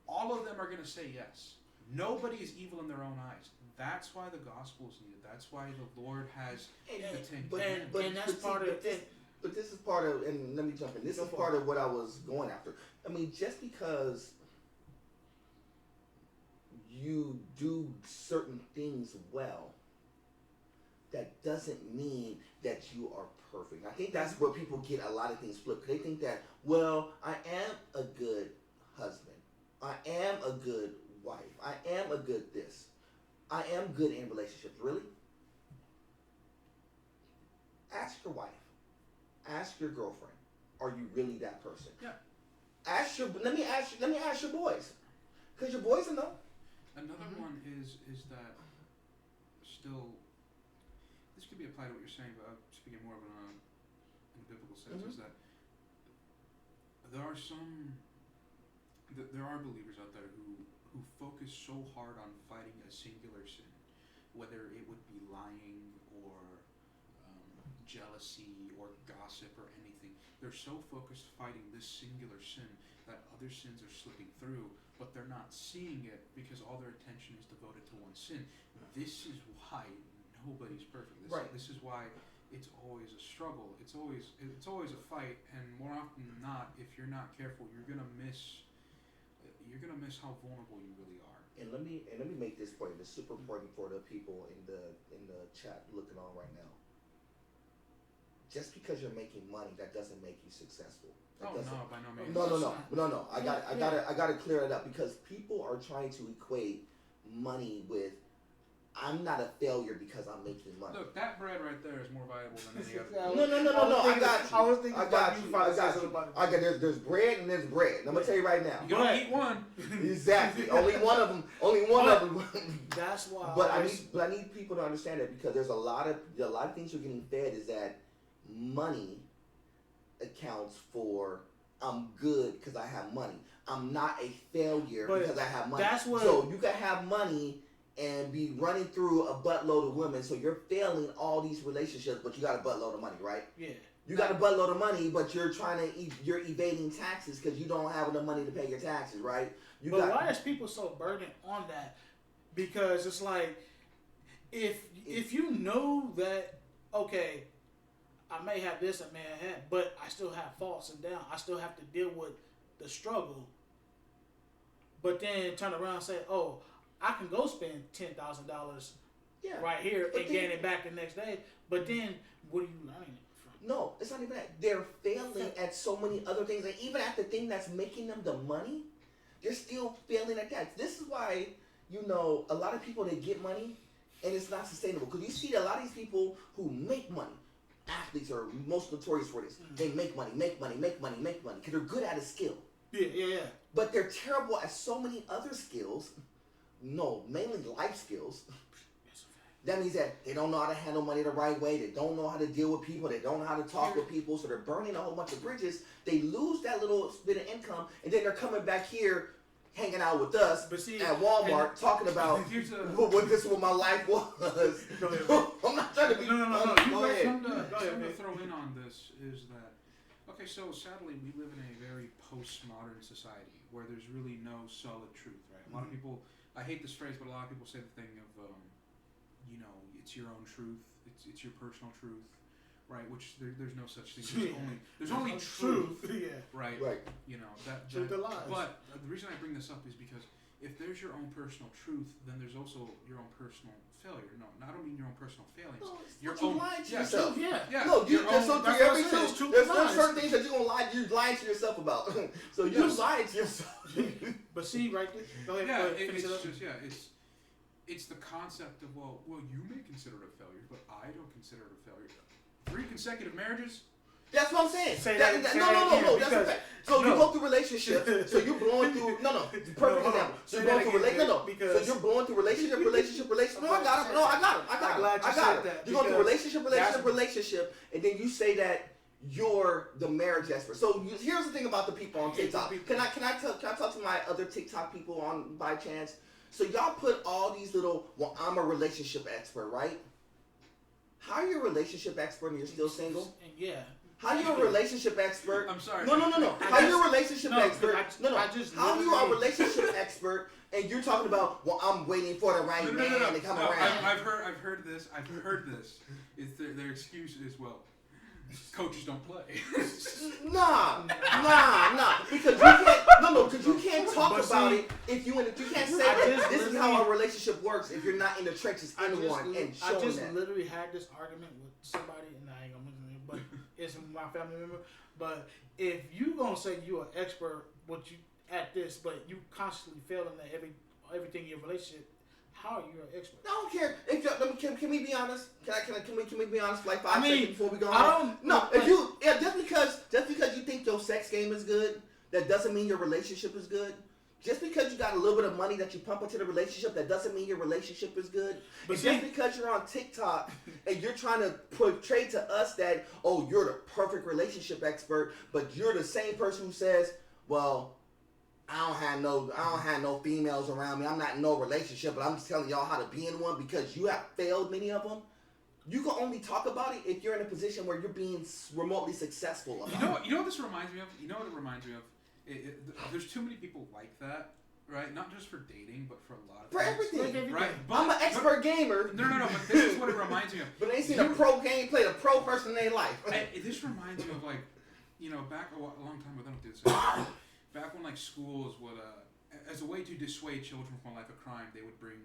all of them are going to say yes. Nobody is evil in their own eyes. That's why the gospel is needed. That's why the Lord has the 10 commandments. And that's part of it. But this is part of, and let me jump in. This is part of what I was going after. I mean, just because you do certain things well, that doesn't mean that you are perfect. I think that's where people get a lot of things flipped. They think that, well, I am a good husband. I am a good wife. I am a good this. I am good in relationships. Really? Ask your wife. Ask your girlfriend. Are you really that person? Yeah. Let me ask your boys. Because your boys will know. Another one is that still, this could be applied to what you're saying, but I'm speaking more of in a biblical sense, is that there are believers out there who focus so hard on fighting a singular sin, whether it would be lying or jealousy or gossip or anything. They're so focused fighting this singular sin that other sins are slipping through, but they're not seeing it because all their attention is devoted to one sin. This is why nobody's perfect. This is why it's always a struggle. It's always a fight, and more often than not, if you're not careful, you're gonna miss how vulnerable you really are. And let me make this point. It's super important for the people in the chat looking on right now. Just because you're making money, that doesn't make you successful. That no, by no means. No. I gotta clear it up because people are trying to equate money with I'm not a failure because I'm making money. Look, that bread right there is more valuable than any other. No. I got you. I was thinking I got you. There's bread and there's bread. And I'm gonna tell you right now. You can eat one. Exactly. Only one of them. That's why. But I need people to understand that because there's a lot of things you're getting fed is that money accounts for I'm good because I have money. I'm not a failure because I have money. So you can have money and be running through a buttload of women, so you're failing all these relationships, but you got a buttload of money, right? Yeah. You got a buttload of money, but you're you're evading taxes because you don't have enough money to pay your taxes, right? Why is people so burdened on that? Because it's like, if you know that, okay, I may have this, I may have, but I still have faults and downs. I still have to deal with the struggle. But then turn around and say, oh, I can go spend $10,000 right here and gain it back the next day. But then, what are you learning from? No, it's not even that. They're failing at so many other things. And even at the thing that's making them the money, they're still failing at that. This is why, a lot of people, they get money and it's not sustainable. Because you see a lot of these people who make money, athletes are most notorious for this. Mm-hmm. They make money. Because they're good at a skill. Yeah. But they're terrible at so many other skills. No, mainly life skills. That means that they don't know how to handle money the right way. They don't know how to deal with people. They don't know how to talk with people. So they're burning a whole bunch of bridges. They lose that little bit of income. And then they're coming back here hanging out with us at Walmart talking about what my life was. I'm not trying to be... No. Go ahead. Something to throw in on this is that, okay, so sadly we live in a very postmodern society where there's really no solid truth, right? A lot of people... I hate this phrase, but a lot of people say the thing of, it's your own truth, it's your personal truth, right? Which there's no such thing. There's only truth, right? Right. Truth or lies. But the reason I bring this up is because if there's your own personal truth, then there's also your own personal failure. No, I don't mean your own personal failings. No, your own lying to yourself. Yeah. No, there's certain things that you're gonna lie. You're lying to yourself about. So you're lying to yourself. But see, right there. Go ahead. It's the concept of well, you may consider it a failure, but I don't consider it a failure. 3 consecutive marriages. That's what I'm saying. No. That's a fact. So you go through relationships. So you're blowing through. Perfect example. So you're blowing through relationship. So you're blowing through relationship. No, I got it. You're going through relationship, and then you say that you're the marriage expert. So here's the thing about the people on TikTok. Can I talk to my other TikTok people on by chance? So y'all put all these little. Well, I'm a relationship expert, right? How are you a relationship expert and you're still single? Yeah. How are you a relationship expert? I'm sorry. No. How are you a relationship expert? How are you a relationship expert and you're talking about, well, I'm waiting for the right man to come around? I've heard this. It's their excuse is, well, coaches don't play. Nah. Because you can't talk about it if you can't say that this is how a relationship works if you're not in the trenches anyone and showing that. I just literally had this argument with somebody, and I ain't gonna mention it, but it's my family member. But if you gonna say you're an expert, at this, but you constantly failing at everything in your relationship, how are you an expert? I don't care. Can we be honest? Can we be honest for like 5 seconds before we go on? I don't. No, just because you think your sex game is good, that doesn't mean your relationship is good. Just because you got a little bit of money that you pump into the relationship, that doesn't mean your relationship is good. But just because you're on TikTok and you're trying to portray to us that, oh, you're the perfect relationship expert, but you're the same person who says, well, I don't have no females around me. I'm not in no relationship, but I'm just telling y'all how to be in one because you have failed many of them. You can only talk about it if you're in a position where you're being remotely successful about it. You know what this reminds me of? You know what it reminds me of? There's too many people like that, right? Not just for dating, but for a lot of things. For everything. Right? I'm an expert gamer. No, but this is what it reminds me of. But they seen a pro game, played a pro person in their life. This reminds me of, like, you know, back a long time ago, I don't do this anymore. Back when, like, schools would, as a way to dissuade children from a life of crime, they would bring,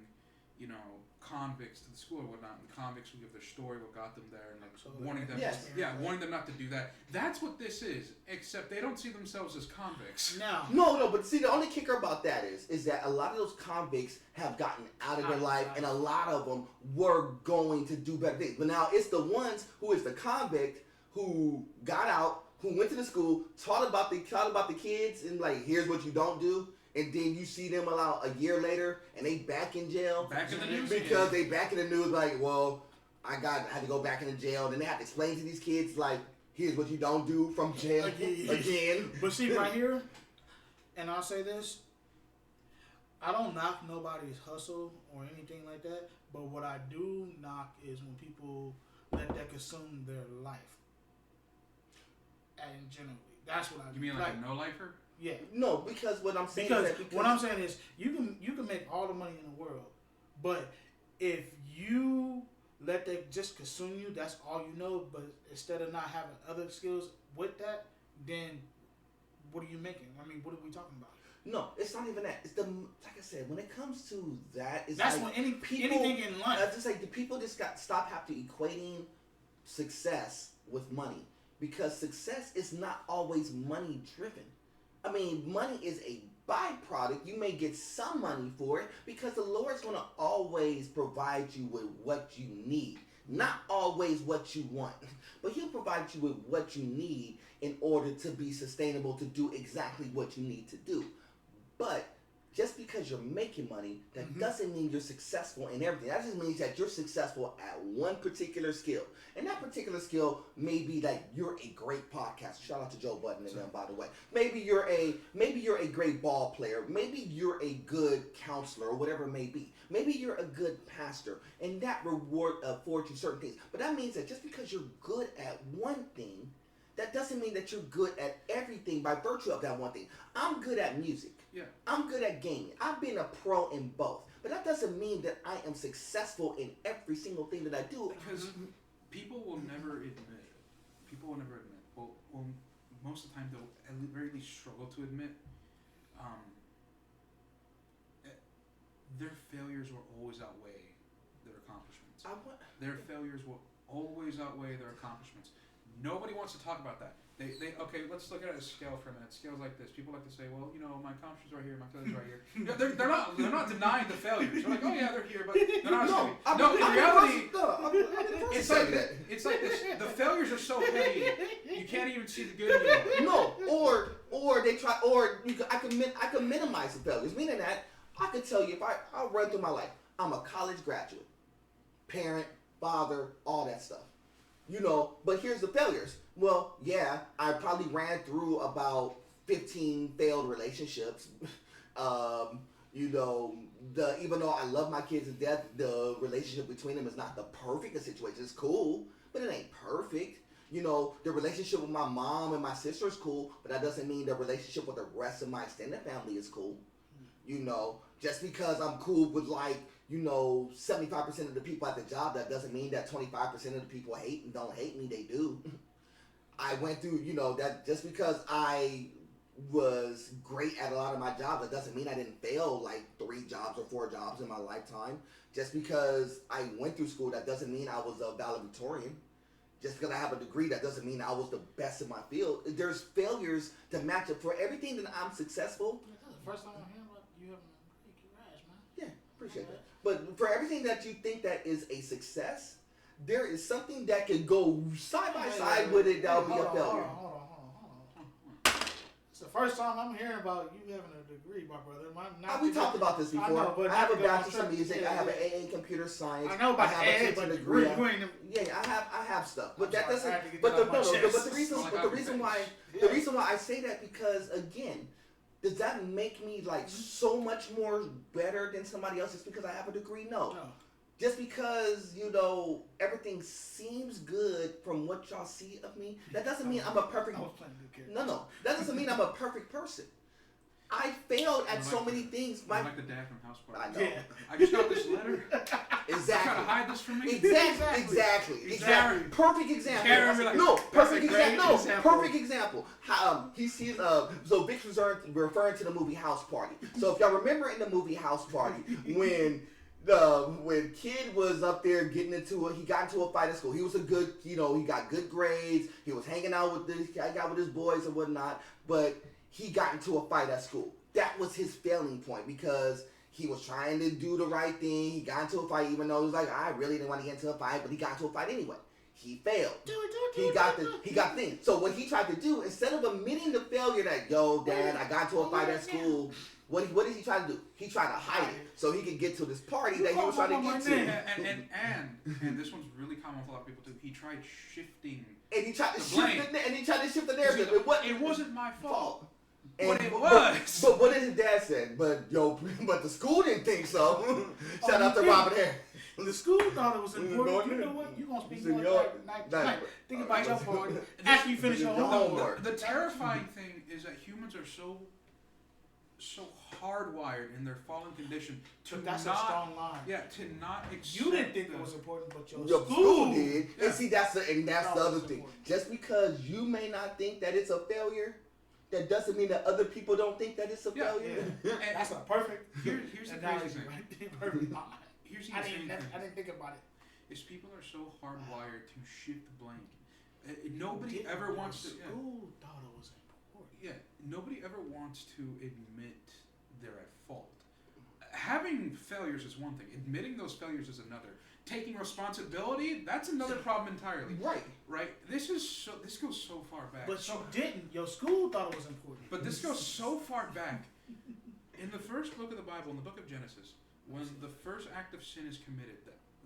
you know, convicts to the school or whatnot, and the convicts would give their story, what got them there, and like warning them, warning them not to do that. That's what this is, except they don't see themselves as convicts. No, but see, the only kicker about that is that a lot of those convicts have gotten out of their life, and a lot of them were going to do better things. But now it's the ones who is the convict who got out, who went to the school, taught about the kids, and like, here's what you don't do. And then you see them a year later, and they back in jail. Back in the news. Because they back in the news like, well, I had to go back into jail. Then they have to explain to these kids, like, here's what you don't do from jail again. But see, right here, and I'll say this, I don't knock nobody's hustle or anything like that, but what I do knock is when people let that consume their life. And generally, that's what I do. You mean like a no-lifer? Yeah. No, because what I'm saying because what I'm saying is you can make all the money in the world, but if you let that just consume you, that's all you know. But instead of not having other skills with that, then what are you making? I mean, what are we talking about? No, it's not even that. It's like I said, when it comes to that, it's that's like when anything in life. I just like the people just stop equating success with money, because success is not always money driven. I mean, money is a byproduct. You may get some money for it because the Lord's going to always provide you with what you need. Not always what you want, but He'll provide you with what you need in order to be sustainable to do exactly what you need to do. But just because you're making money, that doesn't mean you're successful in everything. That just means that you're successful at one particular skill. And that particular skill may be like you're a great podcaster. Shout out to Joe Budden and them, by the way. Maybe you're a great ball player. Maybe you're a good counselor or whatever it may be. Maybe you're a good pastor, and that reward affords you certain things. But that means that just because you're good at one thing, that doesn't mean that you're good at everything by virtue of that one thing. I'm good at music. Yeah. I'm good at gaming. I've been a pro in both. But that doesn't mean that I am successful in every single thing that I do. Because people will never admit. Well, most of the time they'll at the very least struggle to admit their failures will always outweigh their accomplishments. Their failures will always outweigh their accomplishments. Nobody wants to talk about that. Okay, let's look at a scale for a minute. Scales like this. People like to say, well, you know, my accomplishments are here, my failures are here. They're not denying the failures. They're like, oh yeah, they're here, but they're not. In reality, it's like this. The failures are so heavy, you can't even see the good anymore. No, or they try, I can minimize the failures. Meaning that I could tell you if I'll run through my life. I'm a college graduate, parent, father, all that stuff. You know, but here's the failures. Well, yeah, I probably ran through about 15 failed relationships. You know, even though I love my kids to death, the relationship between them is not the perfect situation. It's cool, but it ain't perfect. You know, the relationship with my mom and my sister is cool, but that doesn't mean the relationship with the rest of my extended family is cool. You know, just because I'm cool with 75% of the people at the job, that doesn't mean that 25% of the people hate and don't hate me. They do. I went through, that just because I was great at a lot of my jobs, that doesn't mean I didn't fail like 3 jobs or 4 jobs in my lifetime. Just because I went through school, that doesn't mean I was a valedictorian. Just because I have a degree, that doesn't mean I was the best in my field. There's failures to match up. For everything that I'm successful. That's the first time I'm hearing about you having a great garage, man. Yeah, appreciate that. But for everything that you think that is a success, there is something that can go side by side with it that'll be a failure. Hold on. It's the first time I'm hearing about you having a degree, my brother. We talked about this before. I have a bachelor's in music. I have an AA in computer science. I know about I have AA, a teaching but degree. Yeah, I have stuff. But that sorry, doesn't. But the reason why I say that, because again, does that make me like so much more better than somebody else just because I have a degree? No. just because, everything seems good from what y'all see of me, that doesn't mean I'm a perfect... I was playing good character. No. That doesn't mean I'm a perfect person. I failed at so many things. I'm like the dad from House Party. I know. Yeah. I just got this letter. Exactly. Trying to hide this from me. Exactly. Perfect example. Like, Perfect example. He sees. So Vic's referring to the movie House Party. So if y'all remember in the movie House Party when Kid was up there he got into a fight at school. He was a good, he got good grades. He was hanging out with his boys and whatnot, but he got into a fight at school. That was his failing point because he was trying to do the right thing. He got into a fight even though he was like, I really didn't want to get into a fight, but he got into a fight anyway. He failed. He got the thing. So what he tried to do, instead of admitting the failure that, Dad, I got into a fight at school, what did he try to do? He tried to hide it so he could get to this party that he was trying to get to. And this one's really common with a lot of people too. He tried shifting. And he tried to shift the narrative. It wasn't my fault. And, but it was. But what did his dad say? But the school didn't think so. Shout out to Robert Harris. The school thought it was important. You know what? You're going to speak more tonight. Think about your part after you finish your homework. The terrifying thing is that humans are so hardwired in their fallen condition to that's not, a strong line. Yeah, to not accept. You didn't think it was important, but your school did. Yeah. And see, that's the other thing. Important. Just because you may not think that it's a failure, that doesn't mean that other people don't think that it's a failure. Yeah. And that's a perfect. Here's the crazy thing. Perfect. Here's the I didn't think about it. Is people are so hardwired to shift blame. Nobody ever wants to. School thought it was important. Yeah, nobody ever wants to admit they're at fault. Having failures is one thing. Admitting those failures is another. Taking responsibility, that's another problem entirely. Right. This goes so far back. But you didn't. Your school thought it was important. But this goes so far back. In the first book of the Bible, in the book of Genesis, when the first act of sin is committed,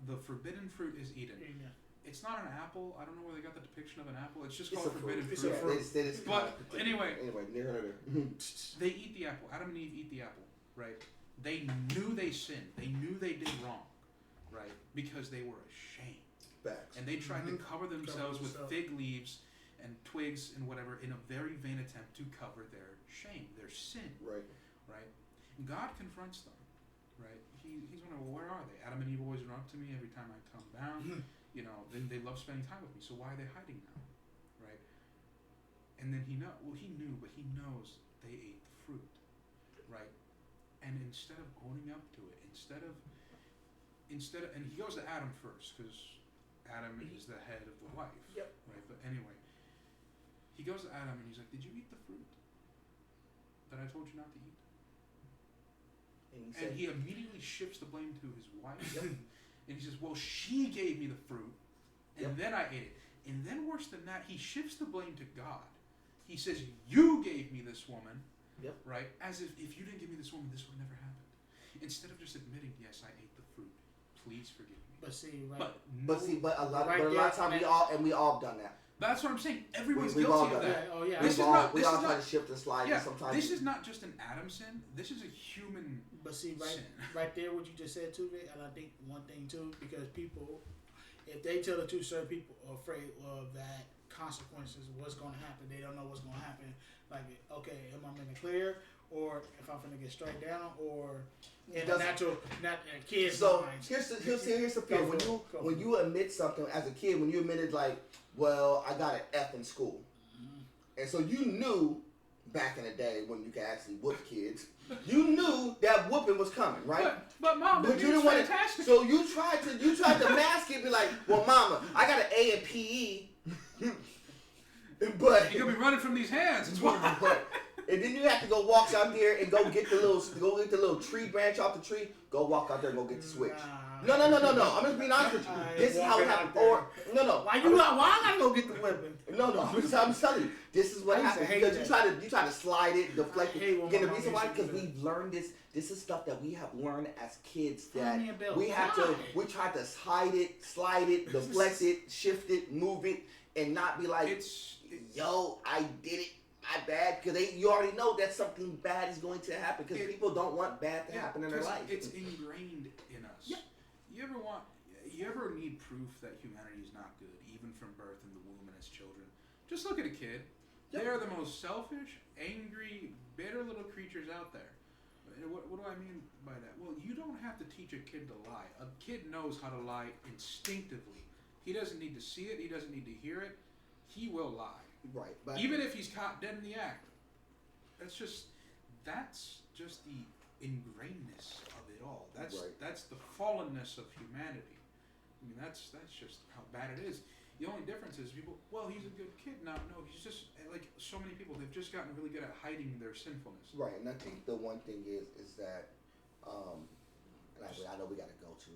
the forbidden fruit is eaten. Yeah. It's not an apple. I don't know where they got the depiction of an apple. It's just called forbidden fruit. It's a fruit. But anyway, they eat the apple. Adam and Eve eat the apple, right? They knew they sinned. They knew they did wrong, right? Because they were ashamed. Facts. And they tried to cover themselves with fig leaves and twigs and whatever in a very vain attempt to cover their shame, their sin. Right. And God confronts them, right? He's wondering, well, where are they? Adam and Eve always run up to me every time I come down. They love spending time with me. So why are they hiding now, right? And then he knew, but he knows they ate the fruit, right? And instead of owning up to it, instead of, and he goes to Adam first because Adam is the head of the wife, right? But anyway, he goes to Adam and he's like, "Did you eat the fruit that I told you not to eat?" And he immediately shifts the blame to his wife. And he says, well, she gave me the fruit, and then I ate it. And then worse than that, he shifts the blame to God. He says, you gave me this woman, right? As if you didn't give me this woman, this would never happen. Instead of just admitting, yes, I ate the fruit. Please forgive me. But see, right? But a lot of times we all have done that. That's what I'm saying. Everyone's We've guilty of that. Oh yeah. We all try to shift and slide. Yeah, sometimes. This is not just an Adam sin. This is a human. But see, right there, what you just said too, Vic, and I think one thing too, because people, if they tell the truth, certain people are afraid of that consequences, what's going to happen. They don't know what's going to happen. Like, okay, am I in the clear, or if I'm going to get straight down, or in the natural, not kids' minds. Here's the fear. When you admit something as a kid, when you admitted like, well, I got an F in school, and so you knew back in the day when you could actually whoop kids. You knew that whooping was coming, right? But mom, but you didn't want to. So you tried to mask it, be like, well, mama, I got an A in PE, but you're gonna be running from these hands. It's what. And then you have to go walk out there and go get the little tree branch off the tree. Go walk out there and go get the switch. No. I'm just being honest with you. This is how it happened. Or no. Why I gotta go get the weapon? No. I'm telling you. This is what happens because you try to slide it, deflect it. Again, the reason why, because we've learned this. This is stuff that we have learned as kids that we try to hide it, slide it, deflect it, shift it, move it, and not be like, yo, I did it. My bad, because you already know that something bad is going to happen because people don't want bad to happen in their life. It's ingrained in us. you ever need proof that humanity is not good, even from birth in the womb and as children? Just look at a kid. Yep. They are the most selfish, angry, bitter little creatures out there. What do I mean by that? Well, you don't have to teach a kid to lie. A kid knows how to lie instinctively. He doesn't need to see it. He doesn't need to hear it. He will lie. Right. Even if he's caught dead in the act. That's just the ingrainedness of it all. That's the fallenness of humanity. I mean, that's just how bad it is. The only difference is people, well, he's a good kid. No, he's just, like so many people, they've just gotten really good at hiding their sinfulness. Right, and I think the one thing is that, and I know we got to go to.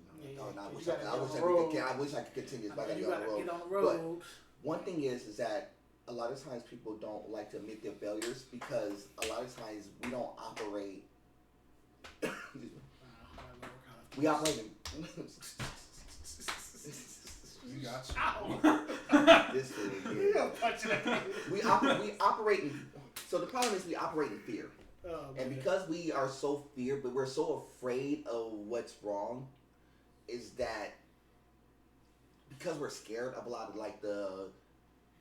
I wish I could continue this, but I got to get on the road. But one thing is that a lot of times people don't like to admit their failures because a lot of times we don't operate. We operate in. You got some. This thing. We operate in. So the problem is we operate in fear, and because we are so but we're so afraid of what's wrong, is that because we're scared of a lot of like the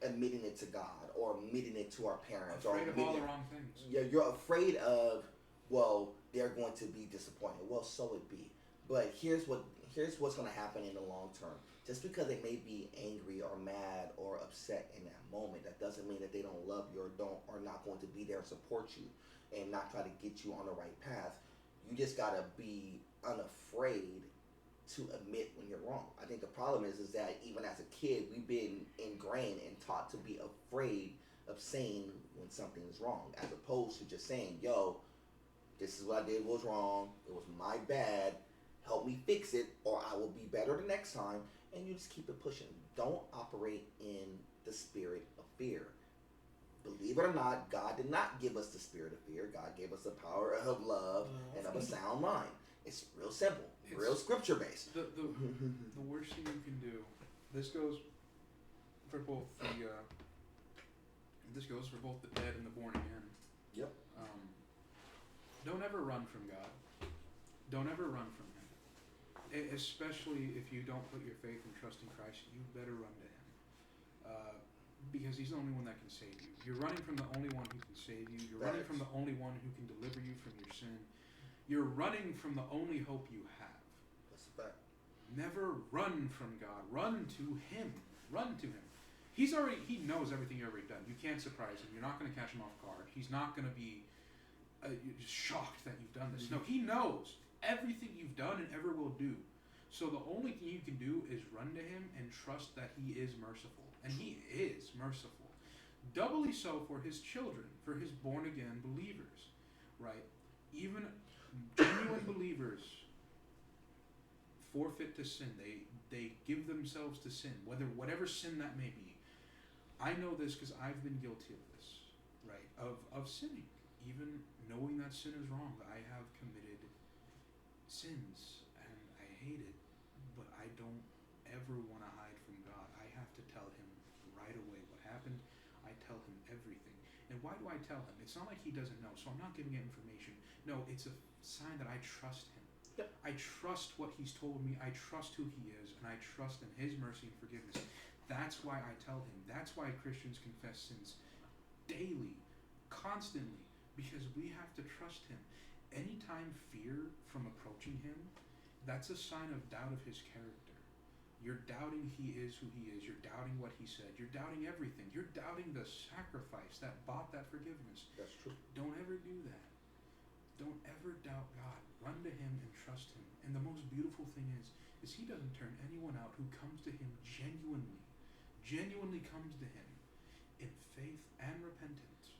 admitting it to God or admitting it to our parents afraid of all the wrong things. Yeah, you're afraid of, well, they're going to be disappointed. Well, so it be. But here's what's going to happen in the long term. Just because they may be angry or mad or upset in that moment, that doesn't mean that they don't love you or not going to be there and support you and not try to get you on the right path. You just got to be unafraid to admit when you're wrong. I think the problem is that even as a kid, we've been ingrained and taught to be afraid of saying when something is wrong, as opposed to just saying, yo, this is what I did was wrong. It was my bad. Help me fix it, or I will be better the next time. And you just keep it pushing. Don't operate in the spirit of fear. Believe it or not, God did not give us the spirit of fear. God gave us the power of love and of a sound mind. It's real simple, real scripture based. The worst thing you can do. This goes for both the dead and the born again. Yep. Don't ever run from God. Don't ever run from Him. Especially if you don't put your faith and trust in Christ, you better run to Him. Because He's the only one that can save you. You're running from the only one who can save you. You're running from the only one who can deliver you from your sin. You're running from the only hope you have. That's a fact. Never run from God. Run to Him. Run to Him. He knows everything you've already done. You can't surprise Him. You're not going to catch Him off guard. He's not going to be shocked that you've done this. No, He knows everything you've done and ever will do. So the only thing you can do is run to Him and trust that He is merciful. And He is merciful. Doubly so for His children, for His born-again believers. Right? Even genuine believers forfeit to sin. They give themselves to sin, whatever sin that may be. I know this because I've been guilty of this, right? Of sinning. Even knowing that sin is wrong. I have committed sins and I hate it, but I don't ever want to hide from God. I have to tell Him right away what happened. I tell Him everything. And why do I tell Him? It's not like He doesn't know, so I'm not giving Him information. No, it's a sign that I trust Him. Yep. I trust what He's told me. I trust who He is, and I trust in His mercy and forgiveness. That's why I tell Him. That's why Christians confess sins daily, constantly, because we have to trust Him. Anytime fear from approaching Him, that's a sign of doubt of His character. You're doubting He is who He is. You're doubting what He said. You're doubting everything. You're doubting the sacrifice that bought that forgiveness. That's true. Don't ever do that. Don't ever doubt God. Run to Him and trust Him. And the most beautiful thing is He doesn't turn anyone out who comes to Him genuinely comes to Him in faith and repentance.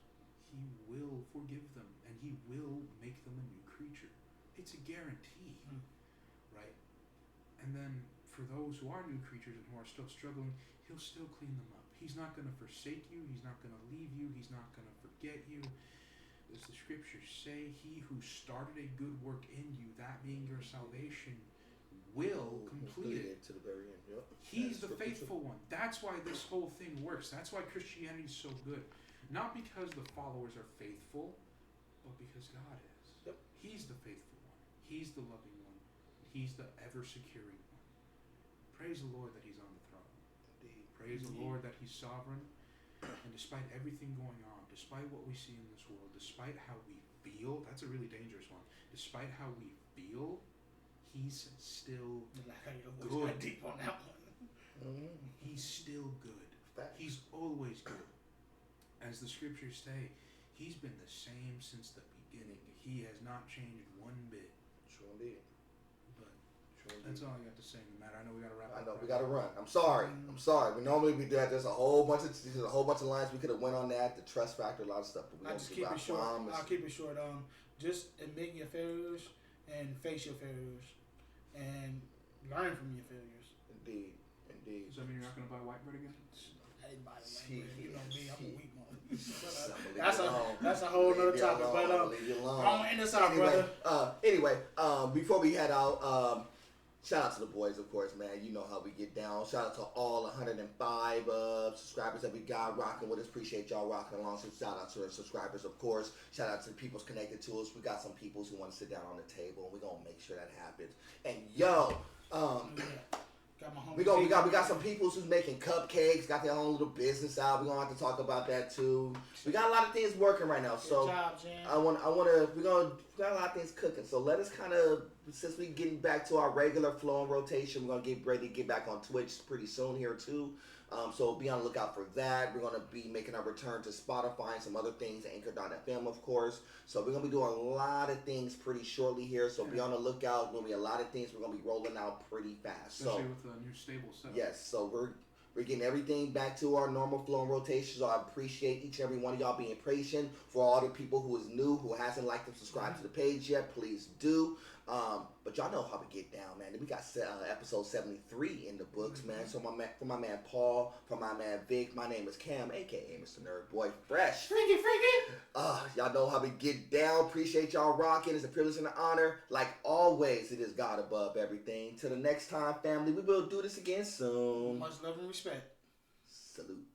He will forgive them and He will make them a new creature. It's a guarantee, right? And then for those who are new creatures and who are still struggling, He'll still clean them up. He's not going to forsake you. He's not going to leave you. He's not going to forget you. As the scriptures say, He who started a good work in you, that being your salvation, will complete it to the very end. Yep. He's the faithful one. That's why this whole thing works. That's why Christianity is so good. Not because the followers are faithful, but because God is. Yep. He's the faithful one. He's the loving one. He's the ever securing one. praise the Lord that He's on the throne. Indeed. Praise the Lord that He's sovereign. And despite everything going on, despite what we see in this world, despite how we feel, that's a really dangerous one. Despite how we feel, He's still good. Deep on that one. Mm-hmm. He's still good. Facts. He's always good. As the scriptures say, He's been the same since the beginning. He has not changed one bit. True indeed. But True indeed. that's all I got to say in the matter. I know we got to wrap up. I know we got to run. I'm sorry. We normally we do that. There's a whole bunch of lines we could have went on that. The trust factor, a lot of stuff. But I'll just keep it short. I'll keep it short. Just admit your failures and face your failures and learn from your failures. Indeed. Does that mean you're not going to buy white bread again? I didn't buy white bread. You know me. I'm a weak one. That's a whole other topic. But I'm gonna end this out, brother. Anyway, before we head out, shout out to the boys, of course, man. You know how we get down. Shout out to all 105 subscribers that we got rocking with us. Appreciate y'all rocking along. So shout out to our subscribers, of course. Shout out to the people's connected to us. We got some peoples who want to sit down on the table, and we're gonna make sure that happens. And we got some people who's making cupcakes, got their own little business out. We're gonna have to talk about that too. We got a lot of things working right now, so we got a lot of things cooking. So let us kind of, since we getting back to our regular flow and rotation, we're gonna get ready to get back on Twitch pretty soon here too. So be on the lookout for that. We're going to be making our return to Spotify and some other things, Anchor.fm, of course. So we're going to be doing a lot of things pretty shortly here. So be on the lookout. There'll be a lot of things we're going to be rolling out pretty fast. Especially with the new stable setup. Yes. So we're getting everything back to our normal flow and rotation. So I appreciate each and every one of y'all being patient. For all the people who is new, who hasn't liked and subscribed to the page yet, please do. But y'all know how we get down, man. We got episode 73 in the books, man. So for my man Paul, for my man Vic, my name is Cam, a.k.a. Mr. Nerd Boy Fresh. Freaky. Y'all know how we get down. Appreciate y'all rocking. It's a privilege and an honor. Like always, it is God above everything. Till the next time, family, we will do this again soon. Much love and respect. Salute.